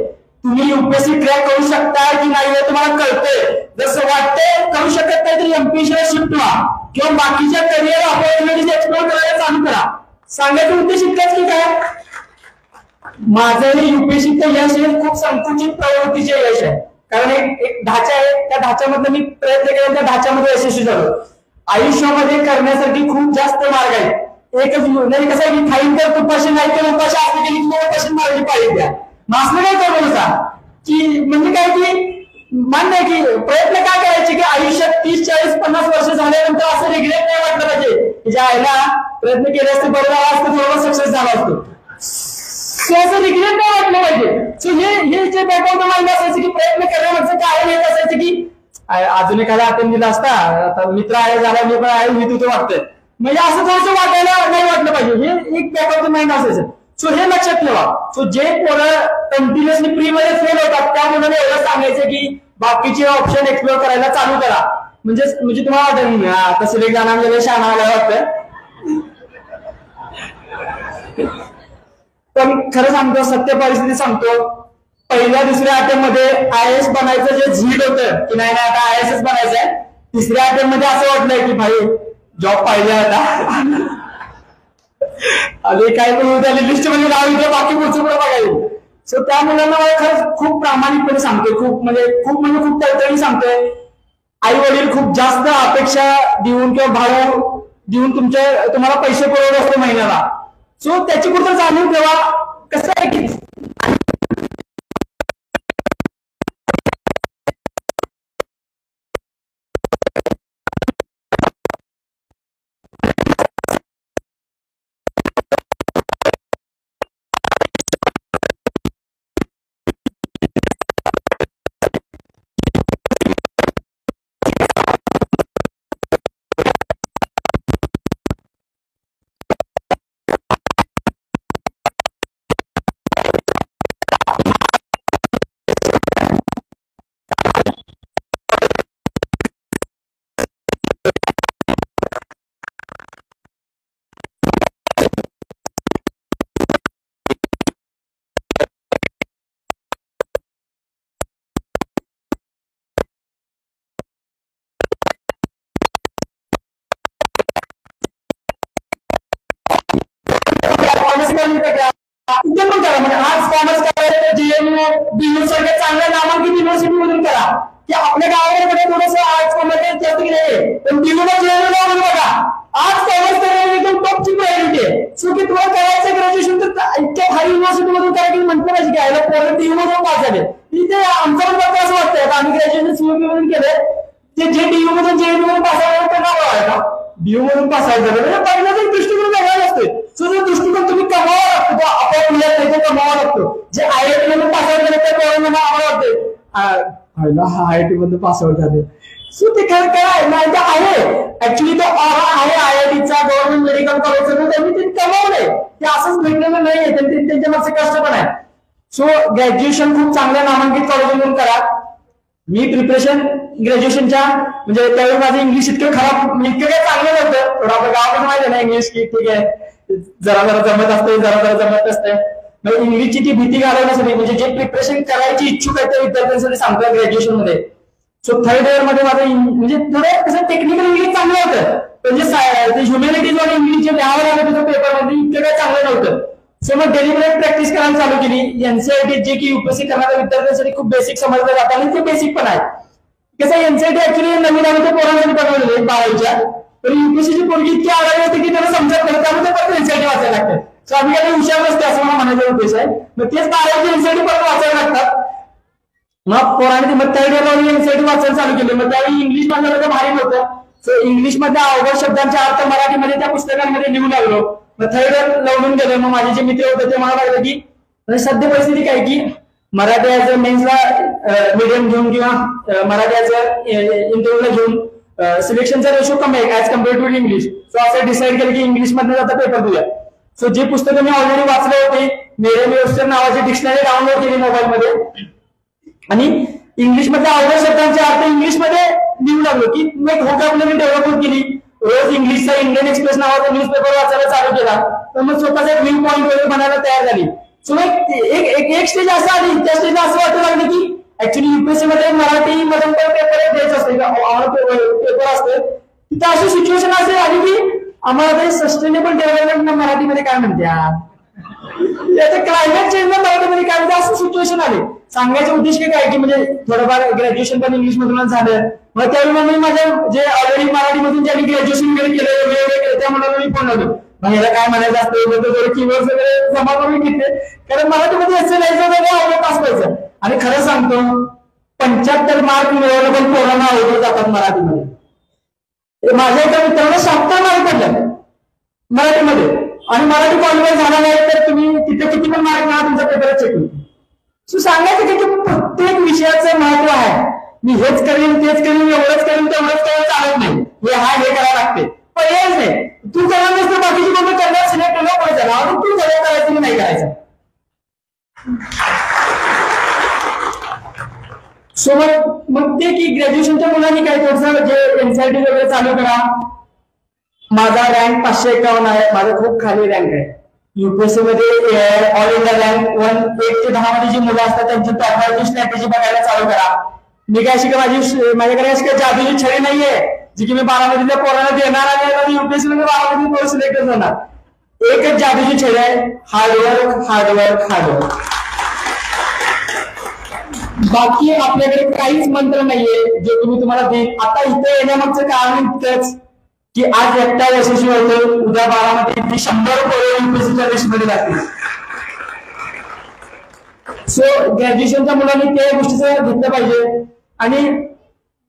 तुम्ही युपीएससी क्रॅक करू शकता की नाही हे तुम्हाला कळतंय. जसं वाटतंय करू शकत नाही तर एमपीएससीला शिफ्ट व्हा किंवा बाकीच्या करिअर ऑपॉर्च्युनिटीज एक्सप्लोर करायला चालू करा. सांगायचा उद्देश इतकाच की काय माझं हे युपीएससीचं यश हे खूप संकुचित प्रवृत्तीचे यश आहे. कारण एक ढाचा आहे त्या ढाच्यामधनं मी प्रयत्न केला त्या ढाच्यामध्ये यशस्वी झालो. आयुष्यामध्ये करण्यासाठी खूप जास्त मार्ग आहेत. एकच नाही कसं आहे की खाईन तर तुपाशी नाही तर उपाशी असं केली तुम्हाला कशी मारली पाहिजे त्या मासनं काय करू नका की म्हणजे काय की मान्य आहे की प्रयत्न काय करायचे की आयुष्यात 30-40-50 वर्ष झाल्यानंतर असं रिग्रेट नाही वाटलं पाहिजे की ज्या आईला प्रयत्न केले असते बरोबर असतं थोडा सक्सेस झाला असतो. असं रिग्रेट नाही वाटलं पाहिजे. सो हे जे बॅकग्राऊंड माइंड असायचं की प्रयत्न करण्यामागचं कारण हेच असायचं की अजून एखादा अटेम्प्ट दिला असता आता मित्र आहे झाला मी पण आहे मी तुझं वाटतंय म्हणजे असं थोडंसं वाटायला नाही वाटलं पाहिजे. हे एक बॅकग्राऊंड माइंड असायचं. सो हे लक्षात ठेवा. सो जे पोरं कंटिन्युअसली प्री मध्ये फेल होतात त्या मुलांना एवढं सांगायचं की बाकीचे ऑप्शन एक्सप्लोर करायला चालू करा. म्हणजे तुम्हाला वाटत आता सिलेक्ट जाणार शहाणा आला वाटतं. पण खरं सांगतो सत्य परिस्थिती सांगतो 1ल्या-2ऱ्या अटेम्प्ट मध्ये आयएएस बनायचं जे झीड होतं की नाही आता आयएएसच बनायचंय तिसऱ्या अटेम्प्ट मध्ये असं वाटलंय की भाई जॉब पाहिजे आता आणि काय लिस्ट मध्ये नाव इथे बाकी पुढचं पुढे बघायला. सो त्या मुलांना मला खरंच खूप प्रामाणिकपणे सांगतोय, खूप खूप तळतळी सांगतोय. आई वडील खूप जास्त अपेक्षा देऊन किंवा भाडं देऊन तुम्हाला पैसे पुरवत असते महिन्याला. सो त्याची कुठं जाणीव ठेवा. कसं आहे की कुठे पण करा. म्हणजे आज कॉमर्स करायचं जेएनयू बीयू सारख्या चांगल्या नामांकित युनिव्हर्सिटी मधून करा की आपल्या गावाकडे थोडस आर्ट्स कॉमर्स जास्त की नाही, पण बीयूला जेएनयूला मधून बघा. आज कॉमर्स करायला एकदम टॉपची प्रायोरिटी आहे. सो की तुम्हाला करायचं ग्रॅज्युएशन तर इतक्या हाय युनिव्हर्सिटी मधून करा की म्हटलं पाहिजे की यायला पोरं बीयू मधून पास झाले. इथे आमचं पण फक्त असं वाटतंय आम्ही ग्रॅज्युएशन सीयूबी मधून केलंय, ते जे डीयू मधून जेएनयू मधून पास झाले त्यांना आहे का बीयू मधून पास झाले पहिल्याचा दृष्टिकोन वेगळा असतोय. सो जो दृष्टिकोन तुम्ही कमावा लागतो तो आपोआप मुलात नाही तो कमावा लागतो. जे आयआयटी मधून पास आउट झाले त्या पोरांना आम्हाला वाटते आयआयटी मधून पास आउट झाले. सो ते खरं काय नाही आहे ऍक्च्युली तो आहे आयआयटीचा गव्हर्नमेंट मेडिकल कॉलेजचा त्यांनी ते कमावलंय. ते असंच भेटलेलं नाहीये, त्यांच्या मागचे कष्ट पण आहे. सो ग्रॅज्युएशन खूप चांगल्या नामांकित कॉलेजमधून करा. मी प्रिपरेशन ग्रॅज्युएशनच्या म्हणजे त्यावेळी माझं इंग्लिश इतकं काय चांगलं नव्हतं. थोडं आपल्या गावाकडे माहिती आहे ना इंग्लिश की ठीक आहे जरा जमत असते जरा जमत नसते. मग इंग्लिशची ती भीती घालवण्यासाठी म्हणजे जे प्रिपरेशन करायची इच्छुक आहे त्या विद्यार्थ्यांसाठी सांगतो ग्रॅज्युएशन मध्ये. सो थर्ड इयर मध्ये माझं म्हणजे थोडं कसं टेक्निकल इंग्लिश चांगलं होतं, म्हणजे ह्युमॅनिटीज आणि इंग्लिश जे लिहावं लागत होतं पेपरमध्ये इतकं काय चांगलं नव्हतं. सो मग डेलिव्हरेट प्रॅक्टिस करायला चालू केली. एनसीआयटी जे की युपीएससी करणाऱ्या विद्यार्थ्यांसाठी खूप बेसिक समजलं जातं आणि ते बेसिक पण आहे. कसं एनसीआयटी ऍक्च्युली नवीन आम्ही ते पोरांसाठी बनवलेले बारावीच्या, पण युपीएससीची पोरगी इतकी आढळली होती की त्याला समजत नाही त्यामुळे फक्त एनसीआयटी वाचायला लागतात. सो आम्ही काही हुशार नसते असं मला म्हणायचा उद्देश आहे. मग तेच बारावीचे एनसीआयटी परत वाचायला लागतात. मग पोरांनी मग थर्ड इयरला एनसीआयटी वाचायला चालू केली. मग त्यावेळी इंग्लिश माझं भारी होतं. सो इंग्लिश मध्ये अवघड शब्दांचे अर्थ मराठीमध्ये त्या पुस्तकांमध्ये लिहू लागलो. मग थर्ड इयर लावून गेलो. मग माझे जे मित्र होते ते मला लागलं की सध्या परिस्थिती काय की मराठी ऍज मेन्सला मीडियम घेऊन किंवा मराठी ऍज इंटरव्ह्यूला घेऊन सिलेक्शनचा रेशो कमी आहे as compared to English. So असं डिसाईड केलं की इंग्लिश मध्ये जाता पेपर देऊया. सो जे पुस्तकं मी ऑलरेडी वाचले होते मेरे वेबस्टर नावाची डिक्शनरी डाउनलोड केली मोबाईलमध्ये आणि इंग्लिश मध्ये अवघड शब्दांचे अर्थ इंग्लिश मध्ये लिहू लागलो की मी व्होकॅब्युलरी डेव्हलपमेंट केली. रोज इंग्लिशचा इंडियन एक्सप्रेस नावाचा न्यूजपेपर वाचायला चालू केला. तर मग स्वतःचा एक व्ह्यू पॉईंट वगैरे बनायला तयार झाली. सो एक स्टेज असं आली त्या स्टेजला असं वाटू लागलं की ऍक्च्युली युपीएससी मध्ये मराठी मध्ये पण पेपर द्यायचं असते पेपर असते तिथे अशी सिच्युएशन असे आली की आम्हाला काही सस्टेनेबल डेव्हलपमेंट मराठीमध्ये काय म्हणते याचं क्लायमेट चेंज मराठीमध्ये काय म्हणते असं सिच्युएशन आले. सांगायचा उद्देश काय की म्हणजे थोडंफार ग्रॅज्युएशन पण इंग्लिश मधून झालं. मग त्यावेळी मग मी माझ्या जे ऑलरेडी मराठीमधून ज्यांनी ग्रॅज्युएशन वगैरे केलं वेगवेगळे त्या मुलांना मी फोन लावलो ह्याला काय म्हणायचं असतं कीवर्ड वगैरे जमा करून घेतले कारण मराठीमध्ये एसएल पास व्हायचं. आणि खरं सांगतो 75 मार्क मिळवलं पण पोरांना आवडत जातात मराठीमध्ये. माझ्या एका मित्राला 70 मार्क पडले मराठीमध्ये आणि मराठी क्वालिफाय झाला नाही तर तुम्ही तिथे किती पण मार्क मिळा तुमचा पेपर चेक होईल. सो सांगायचं की प्रत्येक विषयाचं महत्व आहे. मी हेच करीन तेच करीन एवढंच करीन तेवढंच करायला चालत नाही. हे करायला लागते पर्यायच नाही. तू करणार नसतं बाकीची कोणतं करणार सिलेक्ट न पडायचं ना आणि तू सगळं करायचं की नाही करायचं. सो मग ते की ग्रॅज्युएशनच्या मुलांनी काय थोडंसं जे एनसीईआरटी वगैरे चालू करा. माझा रँक 551 आहे. माझा खूप खाली रँक आहे. युपीएससी मध्ये ऑल इंडिया रँक 1 ते 10 मध्ये जी मुलं असतात त्यांची टॉप स्ट्रॅटेजी बघायला चालू करा. मी काय शिका माझ्याकडे अशी काही जादूची छडी नाहीये जी की मी बारामतीतल्या पोरांना देणार आणि युपीएससी मध्ये बारामती पोर सिलेक्ट होणार. एकच जादूची छडी आहे, हार्डवर्क हार्डवर्क हार्डवर्क. बाकी आपल्याकडे काहीच मंत्र नाहीये जे तुम्ही तुम्हाला देईन. आता इथे येण्यामागचं कारण इतकंच की आज एकटा यशस्वी होतो, उद्या बारामती 100 पोरं युपीएससीच्या लिस्टमध्ये लागतील. सो ग्रॅज्युएशनच्या मुलांनी त्या गोष्टीचं घेतलं पाहिजे. आणि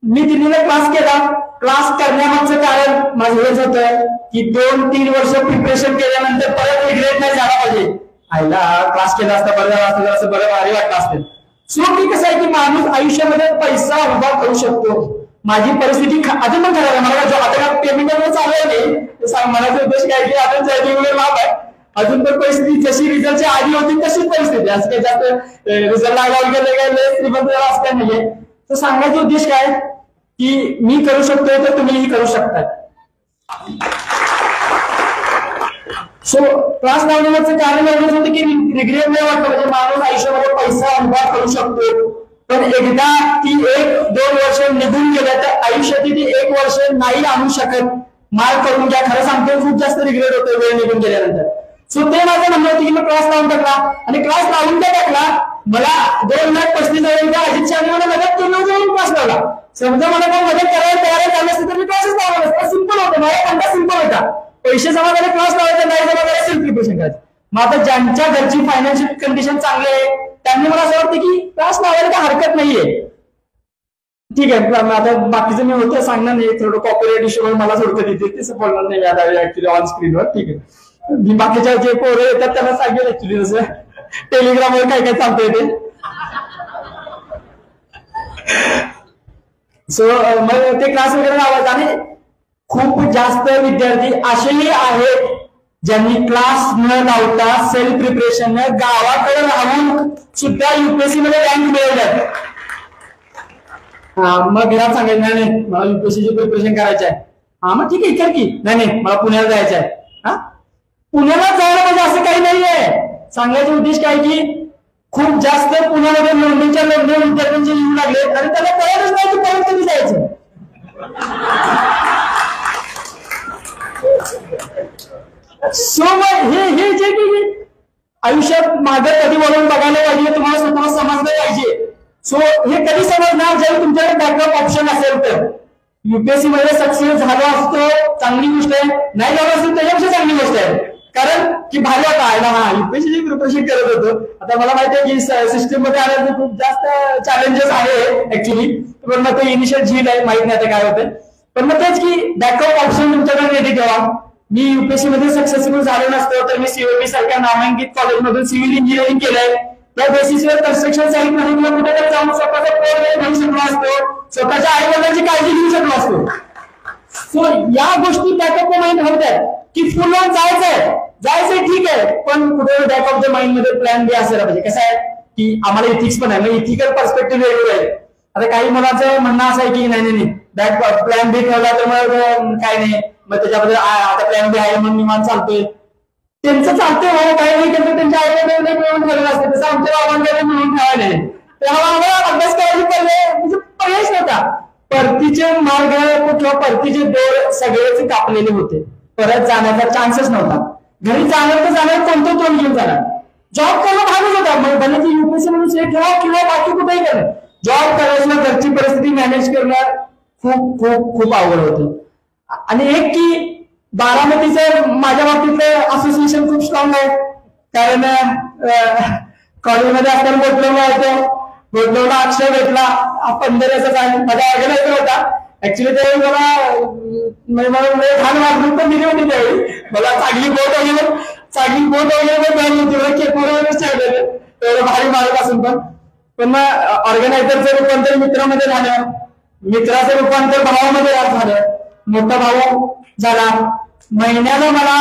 मी दिल्लीला क्लास केला. क्लास करण्यामागचं कारण माझं हेच होतं की 2-3 वर्ष प्रिपरेशन केल्यानंतर परत रिग्रेट नाही झाला पाहिजे. आईला क्लास केला असता बरं झाला असतं, असं बरं भारी वाटलं असतं. सो की कसं आहे की माणूस आयुष्यामध्ये पैसा उभा करू शकतो. माझी परिस्थिती अजून पण खराब आहे. मला जो आता पेमेंट चालू आहे नाही, म्हणायचा उद्देश काय की आपण सर्टिफिकेट लाभ आहे. अजून पण परिस्थिती जशी रिझल्टच्या आधी होती तशीच परिस्थिती. असं काही जास्त रिझल्ट लागायला गेले श्रीमंत असं काय नाहीये. तर सांगायचा उद्देश काय की मी करू शकतोय तर तुम्हीही करू शकताय. सो क्लास लावण्याचं कारण एवढंच होतं की रिग्रेट नाही वाटतं. म्हणजे माणूस आयुष्यामध्ये पैसा उभा करू शकतो, पण एकदा ती 1-2 वर्ष निघून गेल्या तर आयुष्यातील ती 1 वर्ष नाही आणू शकत. माल करून घ्या. खरं सांगतो खूप जास्त रिग्रेट होतो वेळ निघून गेल्यानंतर. सो ते माझं म्हणणं होतं की मी क्लास लावून टाकला आणि क्लास लावून का टाकला. मला 2,35,000 अजित शहाने मला मदत केली, क्लास लावला. समजा मला काही मदत करायला तयार झालं असतं तर मी क्लासेस लावला नसता. सिंपल होतं, माझा फंडा सिंपल होता. पैसे जमा झाले क्लास लावायचा, नाही जमा झाले सेल्फ प्रिपरेशन करायचं. मग आता ज्यांच्या घरची फायनान्शियल कंडिशन चांगली आहे त्यांनी मला असं वाटतं की क्लास लावायला काही हरकत नाहीये. ठीक आहे, आता बाकीचं मी होतं सांगणार नाही, थोडं कॉपीराइट इश्यू मला सोडतं तिथे तसं बोलणार नाही आता ऍक्च्युली ऑन स्क्रीनवर. ठीक आहे, मी बाकीच्या जे पोरं येतात त्यांना सांगेल ऍक्च्युली जसं टेलिग्रामवर काय काय चालतंय ते. सो मग ते क्लास वगैरे लावायचा. आणि खूप जास्त विद्यार्थी असेही आहेत ज्यांनी क्लास न लावता सेल्फ प्रिपरेशन गावाकडे राहून सुद्धा युपीएससी मध्ये रँक मिळवल्यात. मग घरात सांगायचं नाही मला युपीएससीची प्रिपरेशन करायचं आहे. हा मग ठीक आहे कर की. नाही मला पुण्याला जायचं आहे. हा पुण्याला जायला म्हणजे असं काही नाहीये. सांगायचा उद्देश काय की खूप जास्त पुण्यामध्ये नोंदणीच्या विद्यार्थ्यांचे येऊ लागले आणि त्याला कळतच नाही की परत कधी जायचं. सो मग हे जे की आयुष्यात मागे कधी वळून बघायला पाहिजे, तुम्हाला स्वतःला समजलं पाहिजे. सो हे कधी समजणार जेव्हा तुमच्याकडे बॅकअप ऑप्शन असेल तर. युपीएससी मध्ये सक्सेस झाला असतो चांगली गोष्ट आहे, नाही झालं असेल त्याच्यापेक्षा चांगली गोष्ट आहे. कारण की भारी वाटा आहे ना, हा युपीएससी प्रिपरेशन करत होतो. आता मला माहिती आहे की सिस्टीम मध्ये आल्यानंतर खूप जास्त चॅलेंजेस आहे ऍक्च्युली. पण मग ते इनिशियल झील आहे, माहित नाही आता काय होतं. पण मग तेच की बॅकअप ऑप्शन तुमच्याकडे रेडी ठेवा. मी युपीएससी मध्ये सक्सेसफुल झालो नसतो तर मी सीओबी सारख्या नामांकित कॉलेजमधून सिव्हिल इंजिनिअरिंग केलंय. त्या बेसिसवर कन्स्ट्रक्शन साईट मध्ये किंवा कुठेतरी जाऊन स्वतःचा पोर घेऊ शकलो असतो, स्वतःच्या आई वडिलांची काळजी घेऊ शकलो असतो. सो या गोष्टी बॅकअप माइंड होत्यात की फुल ऑन जायचंय ठीक आहे, पण कुठे बॅक ऑफ द माइंड मध्ये प्लॅन बी असायला पाहिजे. कसं आहे की आम्हाला इथिक्स पण आहे, मग इथिकल पर्स्पेक्टिव्ह वेगळं आहे. आता काही मुलांचं म्हणणं असं आहे की नाही बॅक प्लॅन बी ठेवला तर मग काय नाही, मग त्याच्याबद्दल आता प्लॅन बी आहे म्हणून निवांत चालतोय. त्यांचं चालतंय हो, काही नाही करतो त्यांच्या आईला मिळून ठेवलेलं असतं, तसं आमच्या बाबांकडे मिळून ठेवायला नाही. तेव्हा आम्हाला अभ्यास करायला पहिले म्हणजे पर्यायच नव्हता. परतीचे मार्ग किंवा परतीचे दोर सगळेच कापलेले होते, परत जाण्याचा चान्सच नव्हता. घरी जाणार तर जाणार, कोणतं तोंड घेऊन जाणार. जॉब करणं भागच होता, मग भले ती युपीएससी म्हणून सिलेक्ट व्हा किंवा बाकी कुठेही करणं, जॉब करायचं घरची परिस्थिती मॅनेज करणं खूप खूप खूप अवघड होतं. आणि एक की बारामतीचं माझ्या बाबतीतलं असोसिएशन खूप स्ट्रॉंग आहे. कारण कॉलेजमध्ये असताना गोटलोला होतो, गोटलोला अक्षय भेटला 15 आहे, माझा ऑर्गनायझर होता. ऍक्च्युली त्यावेळी मला घाण वागणूक पण दिली होती. त्यावेळी मला चांगली बोट वगैरे मिळाली होती, केपूरवरच ठेवलेलं तेवढं भारी मार्ग असून पण मग ऑर्गनायझरचं रूपांतर मित्रामध्ये झालं, मित्राचं रूपांतर भावामध्ये झालं, मोठा भाऊ झाला. महिन्याला मला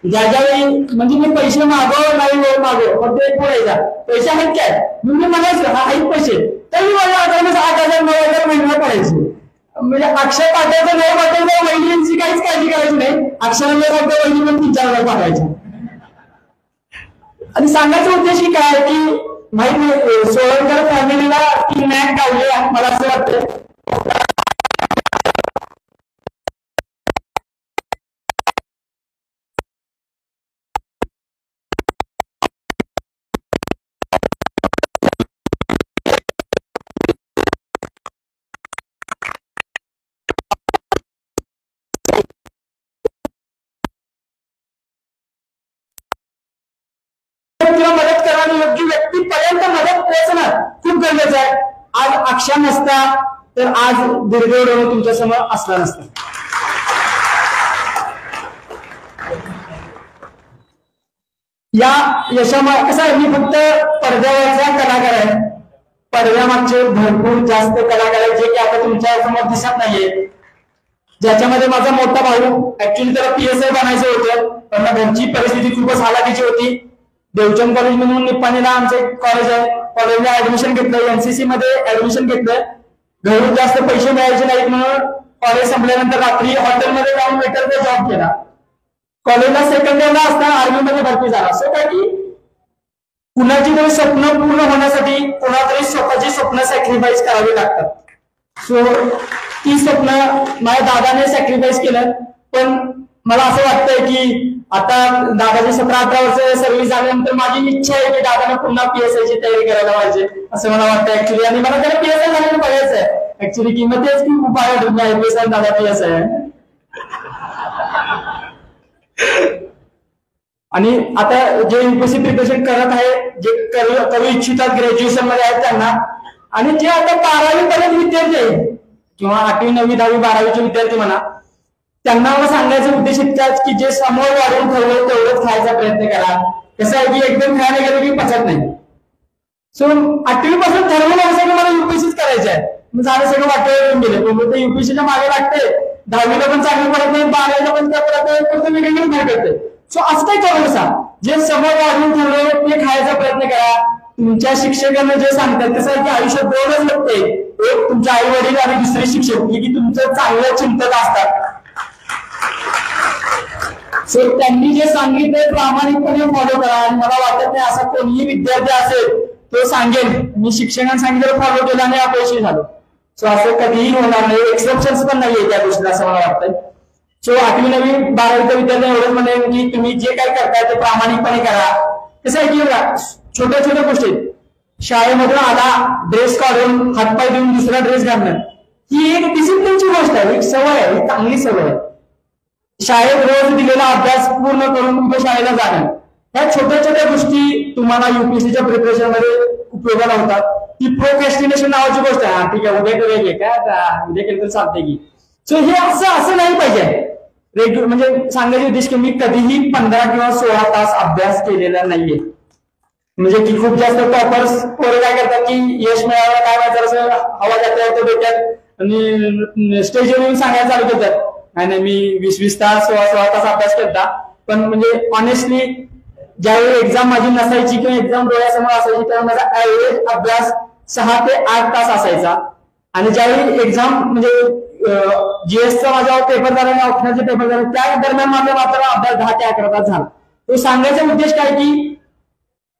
ज्यावेळी म्हणजे मी पैसे मागव नाही मागव फक्त एक बोलायचा पैसे आहेत काय मी म्हणायचं हा आहेत पैसे, तरी मला 8,000 9,000 महिन्याला पडायचे. म्हणजे अक्षर पाठवायचं नाही पाठवायचं, वहिनींची काहीच काळजी करायची नाही, अक्षरांना फक्त वहिनी पण 3-4 वेळा पाठवायचे. आणि सांगायचा उद्देश काय की माहित नाही सोळंकर फॅमिलीला ती नॅक गावली मला असं वाटतं. मदत करा आणि योग्य व्यक्तीपर्यंत मदत पोहोचणं खूप गरजेचं आहे. आज अक्षा नसता तर आज दुर्दैव तुमच्या समोर असला नसता. या यशामुळे कसं आहे, मी फक्त पडद्यावरचा कलाकार आहे. पडद्यामागचे भरपूर जास्त कलाकार आहेत जे की आता तुमच्या समोर दिसत नाहीये. ज्याच्यामध्ये माझा मोठा भाऊ ऍक्च्युली त्याला PSI बनायचं होतं, पण त्यांची परिस्थिती खूपच हालाकीची होती. देवचंद कॉलेज म्हणून निप्पाणीला आमचे कॉलेज आहे, कॉलेजला ऍडमिशन घेतलं, NCC मध्ये ऍडमिशन घेतलं. घरून जास्त पैसे मिळायचे नाहीत म्हणून कॉलेज संपल्यानंतर रात्री हॉटेलमध्ये जाऊन वेटरचा जॉब केला. कॉलेजला सेकंड इयरला असताना आर्मीमध्ये भरती झाला. असं काय की कुणाची तरी स्वप्न पूर्ण होण्यासाठी कुणातरी स्वतःची स्वप्न सॅक्रिफाईस करावी लागतात. सो ती स्वप्न माझ्या दादाने सॅक्रिफाईस केलं. पण मला असं वाटतंय की आता दादाची 17-18 वर्ष सर्व्हिस झाल्यानंतर माझी इच्छा आहे की दादाने पुन्हा PSI ची तयारी करायला पाहिजे असं मला वाटतं ऍक्च्युली. आणि मला त्याला PSI झाल्यानं बघायचं आहे ऍक्च्युली की मग तेच की खूप आवडत IPS आणि दादा PSI आहे. आणि आता जे UPSC प्रिपरेशन करत आहे, जे करू इच्छितात ग्रॅज्युएशन मध्ये आहेत त्यांना, आणि जे आता 12वी पर्यंत विद्यार्थी आहेत किंवा 8वी 9वी 10वी 12वीचे विद्यार्थी म्हणा, त्यांना मला सांगायचा उद्देश इतकाच की जे समोर वाढून ठेवलं तेवढंच खायचा प्रयत्न करा. कसं आहे की एकदम खायला गेलं की पचत नाही. सो 8वी पासून ठरवलं असं की मला UPSCच करायचं आहे, मग झालं सगळं वाटतं येऊन गेले. पण ते UPSCच्या मागे लागते, 10वीला पण चांगलं पडत नाही, 12वीला पण त्या पडत नाही, फक्त वेगळं बाहेर करते. सो असं काही करू नका. जे समोर वाढून ठेवलं ते खायचा प्रयत्न करा. तुमच्या शिक्षकांना जे सांगतात कसं आहे की आयुष्यात दोनच लोक आहेत, एक तुमचे आई वडील आणि दुसरे शिक्षक, जे की तुमचं चांगलं चिंतक असतात. सो त्यांनी जे सांगितलं प्रामाणिकपणे फॉलो करा. आणि मला वाटत नाही असा कोणीही विद्यार्थी असेल तो सांगेल मी शिक्षकांनी सांगितलं फॉलो केलं आणि अपयशी झालो. सो असं कधीही होणार नाही, एक्सेप्शन्स पण नाहीये त्या गोष्टीला असं मला वाटतंय. सो 8वी 9वी 12वीच्या विद्यार्थ्यांना एवढंच म्हणेन की तुम्ही जे काय करताय ते प्रामाणिकपणे करा. कसं आहे की छोट्या छोट्या गोष्टी, शाळेमधून आला ड्रेस काढून हातपाय देऊन दुसरा ड्रेस घालणं ही एक डिसिप्लिनची गोष्ट आहे, एक सवय आहे, एक चांगली सवय आहे. शाळेत रोज दिलेला अभ्यास पूर्ण करून तुमच्या शाळेला जाणं, ह्या छोट्या छोट्या गोष्टी तुम्हाला UPSCच्या प्रिपरेशन मध्ये उपयोगाला होतात. ती प्रोक्रॅस्टिनेशन नावाची गोष्ट आहे. हा ठीक आहे उद्या करूया काय, उद्या केलं तर चालते की. सो हे असं नाही पाहिजे. रेग्युलर म्हणजे सांगायचे उद्देश की मी कधीही 15 किंवा 16 तास अभ्यास केलेला नाहीये. म्हणजे की खूप जास्त टॉपर्स पोरं काय करतात की यश मिळालं काय माहिती असं हवा जाते डोक्यात आणि स्टेजवर येऊन सांगायला चालू करतात नाही मी 20-20 तास 16 तास अभ्यास करता. पण म्हणजे ऑनेस्टली ज्यावेळी एक्झाम माझी नसायची किंवा एक्झाम डोळ्यासमोर असायची त्यावेळी माझा ऍव्हरेज अभ्यास 6 ते 8 तास असायचा. आणि ज्यावेळी एक्झाम म्हणजे GSचा माझा पेपर झाला आणि ऑप्शनलचे पेपर झाले त्या दरम्यान माझा मात्र अभ्यास 10 ते 11 तास झाला. तो सांगायचा उद्देश काय की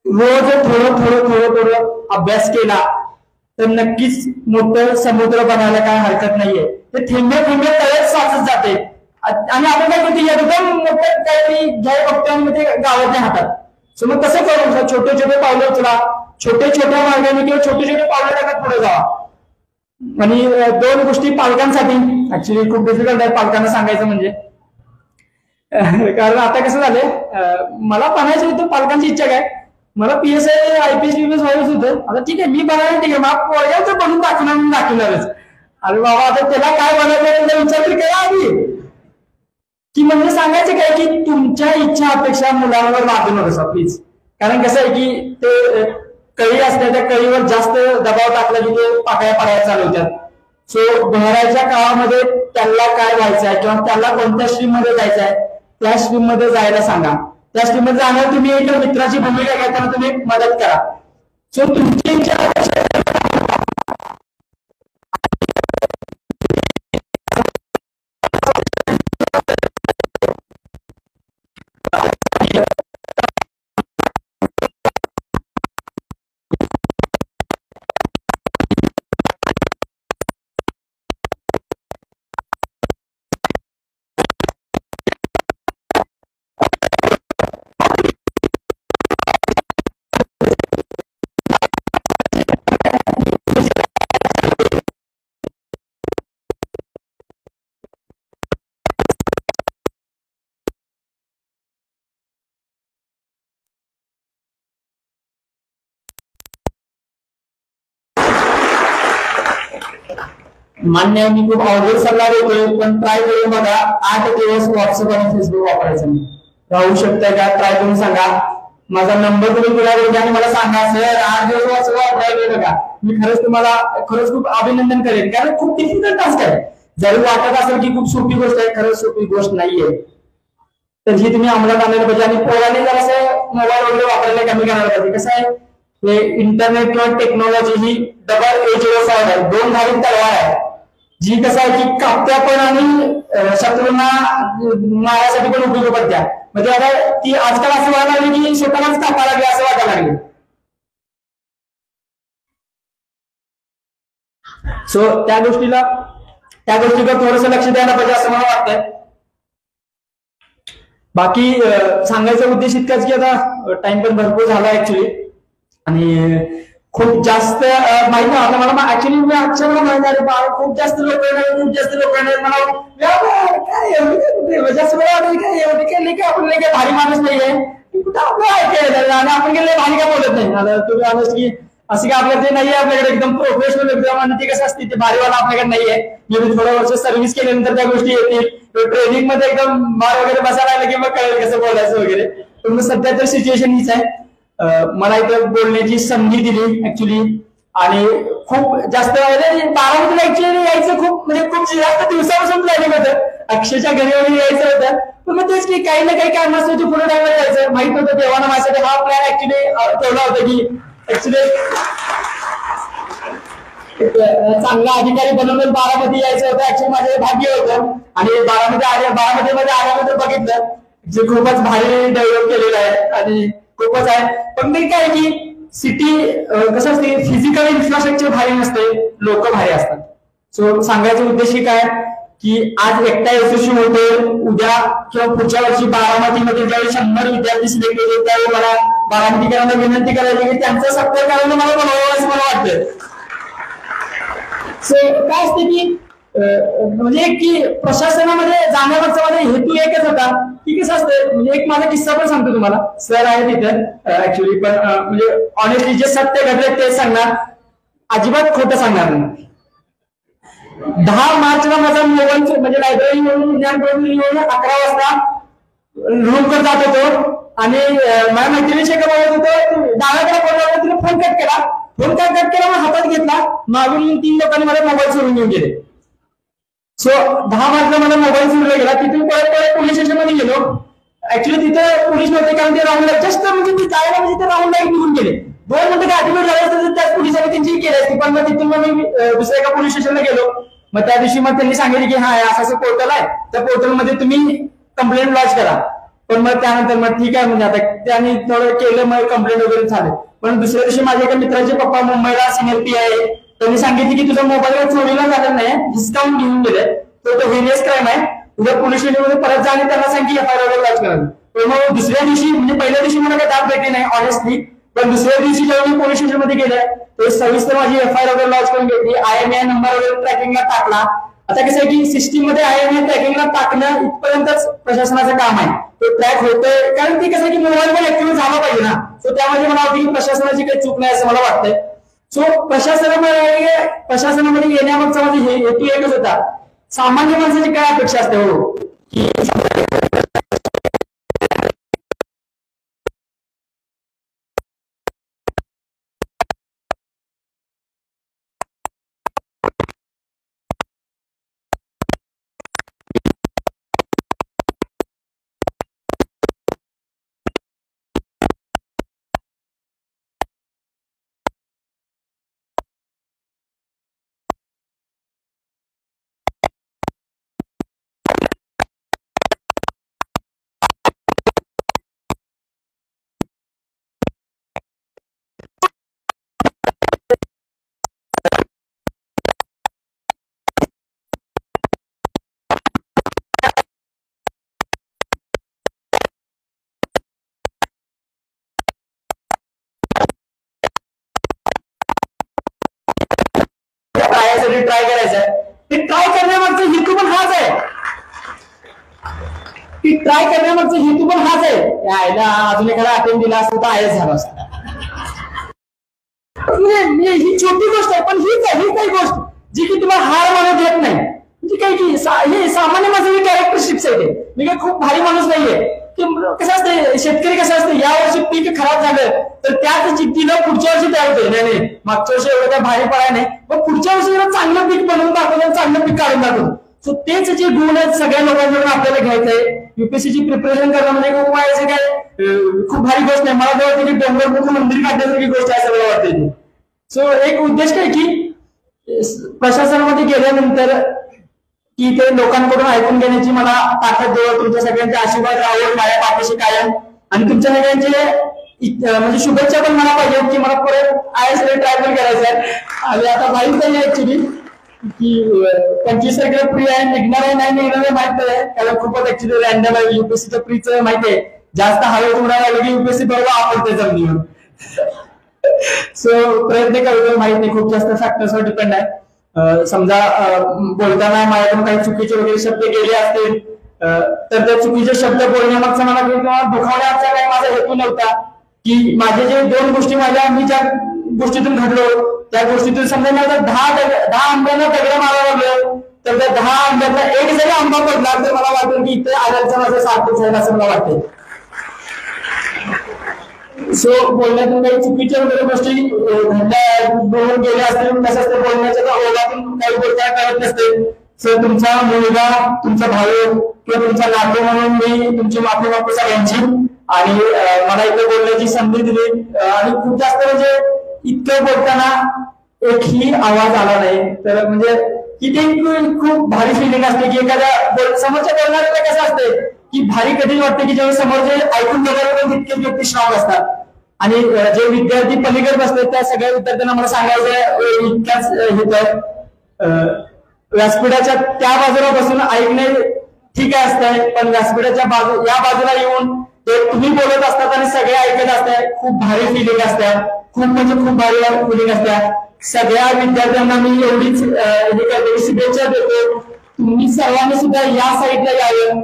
रोज थोडं अभ्यास केला तर नक्कीच मोठं समुद्र बनायला काय हरकत नाहीये. ते थेंबे तळेच साचत जाते. आणि आपण काय करतो एकदम मोठं काहीतरी जय बघतो आणि ते गावातल्या हातात. सो मग कसं करू, छोटे छोटे पावलं उचला, छोट्या मार्गाने किंवा छोटे पावलं टाकत पुढे जावा. आणि 2 गोष्टी पालकांसाठी ऍक्च्युली खूप डिफिकल्ट आहे पालकांना सांगायचं म्हणजे, कारण आता कसं झालंय मला बनायचं होतं, पालकांची इच्छा काय मला PSI IPS व्हायच होतं. आता ठीक आहे मी बनायला ठीक आहे मग पोरग्याच बनून दाखवणारच. अरे बाबा आता त्याला काय बनायचं त्याचा विचार तरी करा आधी. की म्हणजे सांगायचं काय की तुमच्या इच्छा अपेक्षा मुलांवर लादू नका प्लीज. कारण कसं आहे की ते कळी असते त्या कळीवर जास्त दबाव टाकला की ते पाकळ्या पडायला चालू होत्यात. सो भरायच्या काळामध्ये त्यांना काय व्हायचं आहे किंवा त्यांना कोणत्या स्ट्रीम मध्ये जायचं आहे त्या स्ट्रीम मध्ये जायला सांगा. त्या स्ट्रीम मध्ये जाण्यावर तुम्ही एक मित्राची भूमिका घेताना तुम्ही मदत करा. सो तुमची मान्य आहे, मी खूप अवघड सल्ला देतोय, पण ट्राय करून बघा. 8 दिवस व्हॉट्सअप आणि फेसबुक वापरायचं नाही. राहू शकतंय का? ट्राय करून सांगा. माझा नंबर तुम्ही दिला आणि मला सांगा, सर 8 दिवस व्हॉट्सअप वापरायला का? मी खरंच खूप अभिनंदन करेन, कारण खूप डिफिकल्ट टास्क आहे. जरी वाटत असेल की खूप सोपी गोष्ट आहे, खरंच सोपी गोष्ट नाहीये. तर ही तुम्ही अंमलात आणायला पाहिजे. आणि पोरांनी जर असं मोबाईल वगैरे वापरायला कमी करायला पाहिजे. कसं आहे, हे इंटरनेट किंवा टेक्नॉलॉजी ही डबल एज स्वॉर्ड आहे, 2 धारी तलवार आहे. जी कसं आहे की कापत्या पण आणि शत्रूंना मारायसाठी पण उपयोग पडत्या. म्हणजे आता ती आजकाल असं व्हायला लागली की स्वतःलाच कापा लागली असं वाटायला लागले. सो त्या गोष्टीकडे थोडंसं लक्ष द्यायला पाहिजे असं मला वाटतंय. बाकी सांगायचा उद्देश इतकाच की आता टाइम पण भरपूर झाला ऍक्च्युली, आणि खूप जास्त माहिती नव्हतं मला. ऍक्च्युली मी आजच्या मला माहिती आहे खूप जास्त लोक मला जास्त मला वाटत काय आपण काय भारी माणूस नाहीये, कुठं आपलं ऐकायला आणि आपण गेले भारी काय बोलत नाही. आता तुम्ही ऑनेस्ट की असं काय आपल्याला ते नाहीये, आपल्याकडे एकदम प्रोफेशनल एकदम, आणि ते कसं असते ते भारीवाला आपल्याकडे नाहीये. मी थोडं वर्ष सर्व्हिस केल्यानंतर त्या गोष्टी येतील. ट्रेनिंग मध्ये एकदम बार वगैरे बसायला लागलं की मग कळेल कसं बोलायचं वगैरे. पण मग सध्या तर सिच्युएशन हीच आहे. मला इथं बोलण्याची संधी दिली ऍक्च्युली, आणि खूप जास्त बारामतीला ऍक्च्युली यायचं खूप जास्त दिवसापासून प्लॅनिंग होतं. अक्षयच्या घरी वगैरे यायचं होतं, पण मग तेच की काही ना काही कारणास्तव पुढे टाइमला जायचं माहित होतं. देवानं माझ्यासाठी हा प्लॅन ऍक्च्युली ठेवला होता की ऍक्च्युली चांगला अधिकारी बनवून बारामती यायचं होतं. ऍक्च्युली माझे भाग्य होतं, आणि बारामतीमध्ये आल्यानंतर बघितलं जे खूपच भारी डेव्हलप केलेलं आहे आणि खूपच आहे. पण ते काय की सिटी कसं असते, फिजिकल इन्फ्रास्ट्रक्चर भारी नसते, लोक भारी असतात. सो सांगायचा उद्देश काय की आज एकटा यशस्वी होते, उद्या किंवा पुढच्या वर्षी बारामतीमध्ये ज्यावेळी 100 विद्यार्थी सिलेक्ट होते त्यावेळी मला बारामतीकरांना विनंती करायची की त्यांचा सत्कार करायला मला बनवावं असं मला वाटतं. सो काय असते की म्हणजे की प्रशासनामध्ये जाण्यामागचा माझा हेतू एकच होता की कसं असतं, म्हणजे एक माझा किस्सा पण सांगतो तुम्हाला. सर आहे तिथं ऍक्च्युली, पण म्हणजे ऑनेस्टली जे सत्य घडले ते सांगणार, अजिबात खोटं सांगणार नाही. 10 मार्चला माझा मोबाईल म्हणजे लायब्ररी म्हणून ज्ञान येऊन 11 वाजता रूम कडे जात होतो, आणि माझ्या मैत्रिणीशी बोलत होतो. डाव्याकडे बोलला, तिने फोन कट केला, मग हातात घेतला, मागून 3 लोकांनी मला मोबाईल सोडून घेऊन गेले. सो 10 मार्चला मला मोबाईल सोडला गेला. तिथून परत पोलीस स्टेशन मध्ये गेलो. ऍक्च्युली तिथे पोलीस नव्हते, कारण ते राऊंडला जस्ट म्हणजे ते जायला म्हणजे ते राऊंडला निघून गेले. 2 मिनिटं गाडी झाले असते त्याच पोलिसांनी त्यांची केली असती. पण मग तिथून मग मी दुसऱ्या एका पोलीस स्टेशनला गेलो. मग त्या दिवशी मग त्यांनी सांगितलं की हा असं पोर्टल आहे, त्या पोर्टलमध्ये तुम्ही कंप्लेंट लॉन्च करा. पण मग त्यानंतर मग ठीक आहे म्हणजे आता त्यांनी थोडं केलं, मग कंप्लेंट वगैरे झाले. पण दुसऱ्या दिवशी माझ्या एका मित्राचे पप्पा मुंबईला सिनियर पी आहे, त्यांनी सांगितले की तुझा मोबाईल चोरीला झालेला नाही, डिस्काउंट घेऊन गेले, तो व्हेरियस क्राईम आहे, उद्या पोलीस स्टेशनमध्ये परत जा आणि त्यांना सांग की एफआयआर वगैरे लॉन्च करावी. पण मग दुसऱ्या दिवशी म्हणजे पहिल्या दिवशी मला काही दाब भेटली नाही ऑनेस्टली, पण दुसऱ्या दिवशी जेव्हा मी पोलीस स्टेशनमध्ये गेले तर सविस्तर माझी एफआयआर वगैरे लॉन्च करून घेतली. IMEI नंबर वगैरे ट्रॅकिंगला टाकला. आता कसं आहे की सिस्टीम मध्ये IMEI ट्रॅकिंगला टाकणं इथपर्यंतच प्रशासनाचं काम आहे, ते ट्रॅक होतंय. कारण ते कसं आहे की मोबाईल पण ऍक्टिव्ह झाला पाहिजे ना. सो त्यामध्ये मला वाटतं की प्रशासनाची काही चूक नाही असं मला वाटतंय. सो प्रशासनामध्ये येण्यामागचा माझा हेतू एकच होता, सामान्य माणसाची काय अपेक्षा असते हो की ट्राय करायचं, ते ट्राय करण्यामागचा हेतू पण हाच आहे. ती ट्राय करण्यामागचा हेतू पण हाच आहे. यायला अजून एखादा अटेम्प्ट दिला असतो तर आयच झाला असता. ही छोटी गोष्ट आहे, पण ही काही गोष्ट जी की तुम्हाला हार मानत काय की हे सामान्य माझं कॅरेक्टरिस्टिक्स आहे. मी काय खूप भारी माणूस नाहीये. की कसं असतं शेतकरी कसं असतं, या वर्षी पीक खराब झालं तर त्याच जिद्दीनं पुढच्या वर्षी तयार होते. नाही मागच्या वर्षी एवढं काय भारी पडाय नाही, पण पुढच्या वर्षी जरा चांगलं पीक बनवून दाखवलं, चांगलं पीक काढून दाखवलं. सो तेच जे गुण आहेत सगळ्या लोकांकडून आपल्याला घ्यायचंय. युपीएससीची प्रिपरेशन करणं म्हणजे खूप भारी गोष्ट नाही. मला तर वाटतं की डोंगरपूर मंदिर काढण्यासारखी गोष्ट आहे असं मला वाटतं. सो एक उद्देश काय की प्रशासनामध्ये गेल्यानंतर की ते लोकांकडून ऐकून घेण्याची मला ताकद देव, तुमच्या सगळ्यांचे आशीर्वाद राहावं माझ्या पाठीशी कायम, आणि तुमच्या सगळ्यांचे म्हणजे शुभेच्छा पण मला पाहिजे की मला परत IAS ट्राय पण करायचं आहे. आणि आता माहित नाही ऍक्च्युली की 25 तारखेला प्री आहे, निघणार आहे नाही निघणार आहे माहित नाही, कारण खूपच ऍक्च्युली रॅन्डम आहे. युपीएससीच्या प्रीचं माहिती आहे, जास्त हवेत उडायला लागलं की युपीएससी बरोबर आपडते जमिनीवर. सो प्रयत्न करू, माहित नाही, खूप जास्त फॅक्टर्सवर डिपेंड आहे. समजा बोलताना माझ्याकडून काही चुकीचे वगैरे शब्द गेले असतील तर त्या चुकीचे शब्द बोलण्यामागचा मला किंवा दुखावण्याचा काही माझा हेतू नव्हता. की माझे जे 2 गोष्टी मी ज्या गोष्टीतून घडलो त्या गोष्टीतून समजा माझा 10 आंब्यांना दगड मारायला लागलो तर त्या 10 आंब्यातला एक जरी आंबा पडला तर मला वाटेल की इथे आल्याचं माझं सार्थक झालं असं मला वाटतं. सो बोलण्यातून काही चुकीच्या वगैरे गोष्टी बोलून गेल्या असतील, तसंच ते बोलण्याच्या ओघातून काही बोलता कळत नसते. सो तुमचा मुलगा, तुमचा भाऊ किंवा तुमचा नातू म्हणून मी तुमची माफी मागतो सगळ्यांची. आणि मला इथे बोलण्याची संधी दिली आणि खूप जास्त म्हणजे इतकं बोलताना एकही आवाज आला नाही. तर म्हणजे इथे खूप भारी फिलिंग असते की एखाद्या समोरच्या बोलणाऱ्याला कसं असते की भारी कधीच वाटते की जेव्हा समोरचे ऐकून घेणारे पण तितकेच व्यक्ती स्ट्रॉंग असतात. आणि जे विद्यार्थी पलीकडे बसतात त्या सगळ्या विद्यार्थ्यांना मला सांगायचं इतक्याच हेत व्यासपीठाच्या त्या बाजूला बसून ऐकणे ठीक आहे असतंय, पण व्यासपीठाच्या या बाजूला येऊन ते तुम्ही बोलत असतात आणि सगळे ऐकत असतात, खूप भारी फिलिंग असतात. खूप म्हणजे खूप भारी फिलिंग असतात. सगळ्या विद्यार्थ्यांना मी एवढीच शुभेच्छा देतो. तुम्ही सर्वांनी सुद्धा या साईडला यावं.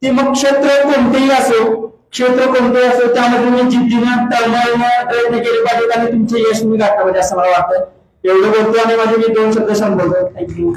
ते मग क्षेत्र कोणतेही असो त्यामध्ये मी जिद्दीनं तळमळीनं प्रयत्न केले पाहिजेत आणि तुमचे यश मी गाठलं पाहिजे असं मला वाटतं. एवढं बोलतो आणि माझे मी 2 शब्द संबोधतो. थँक्यू.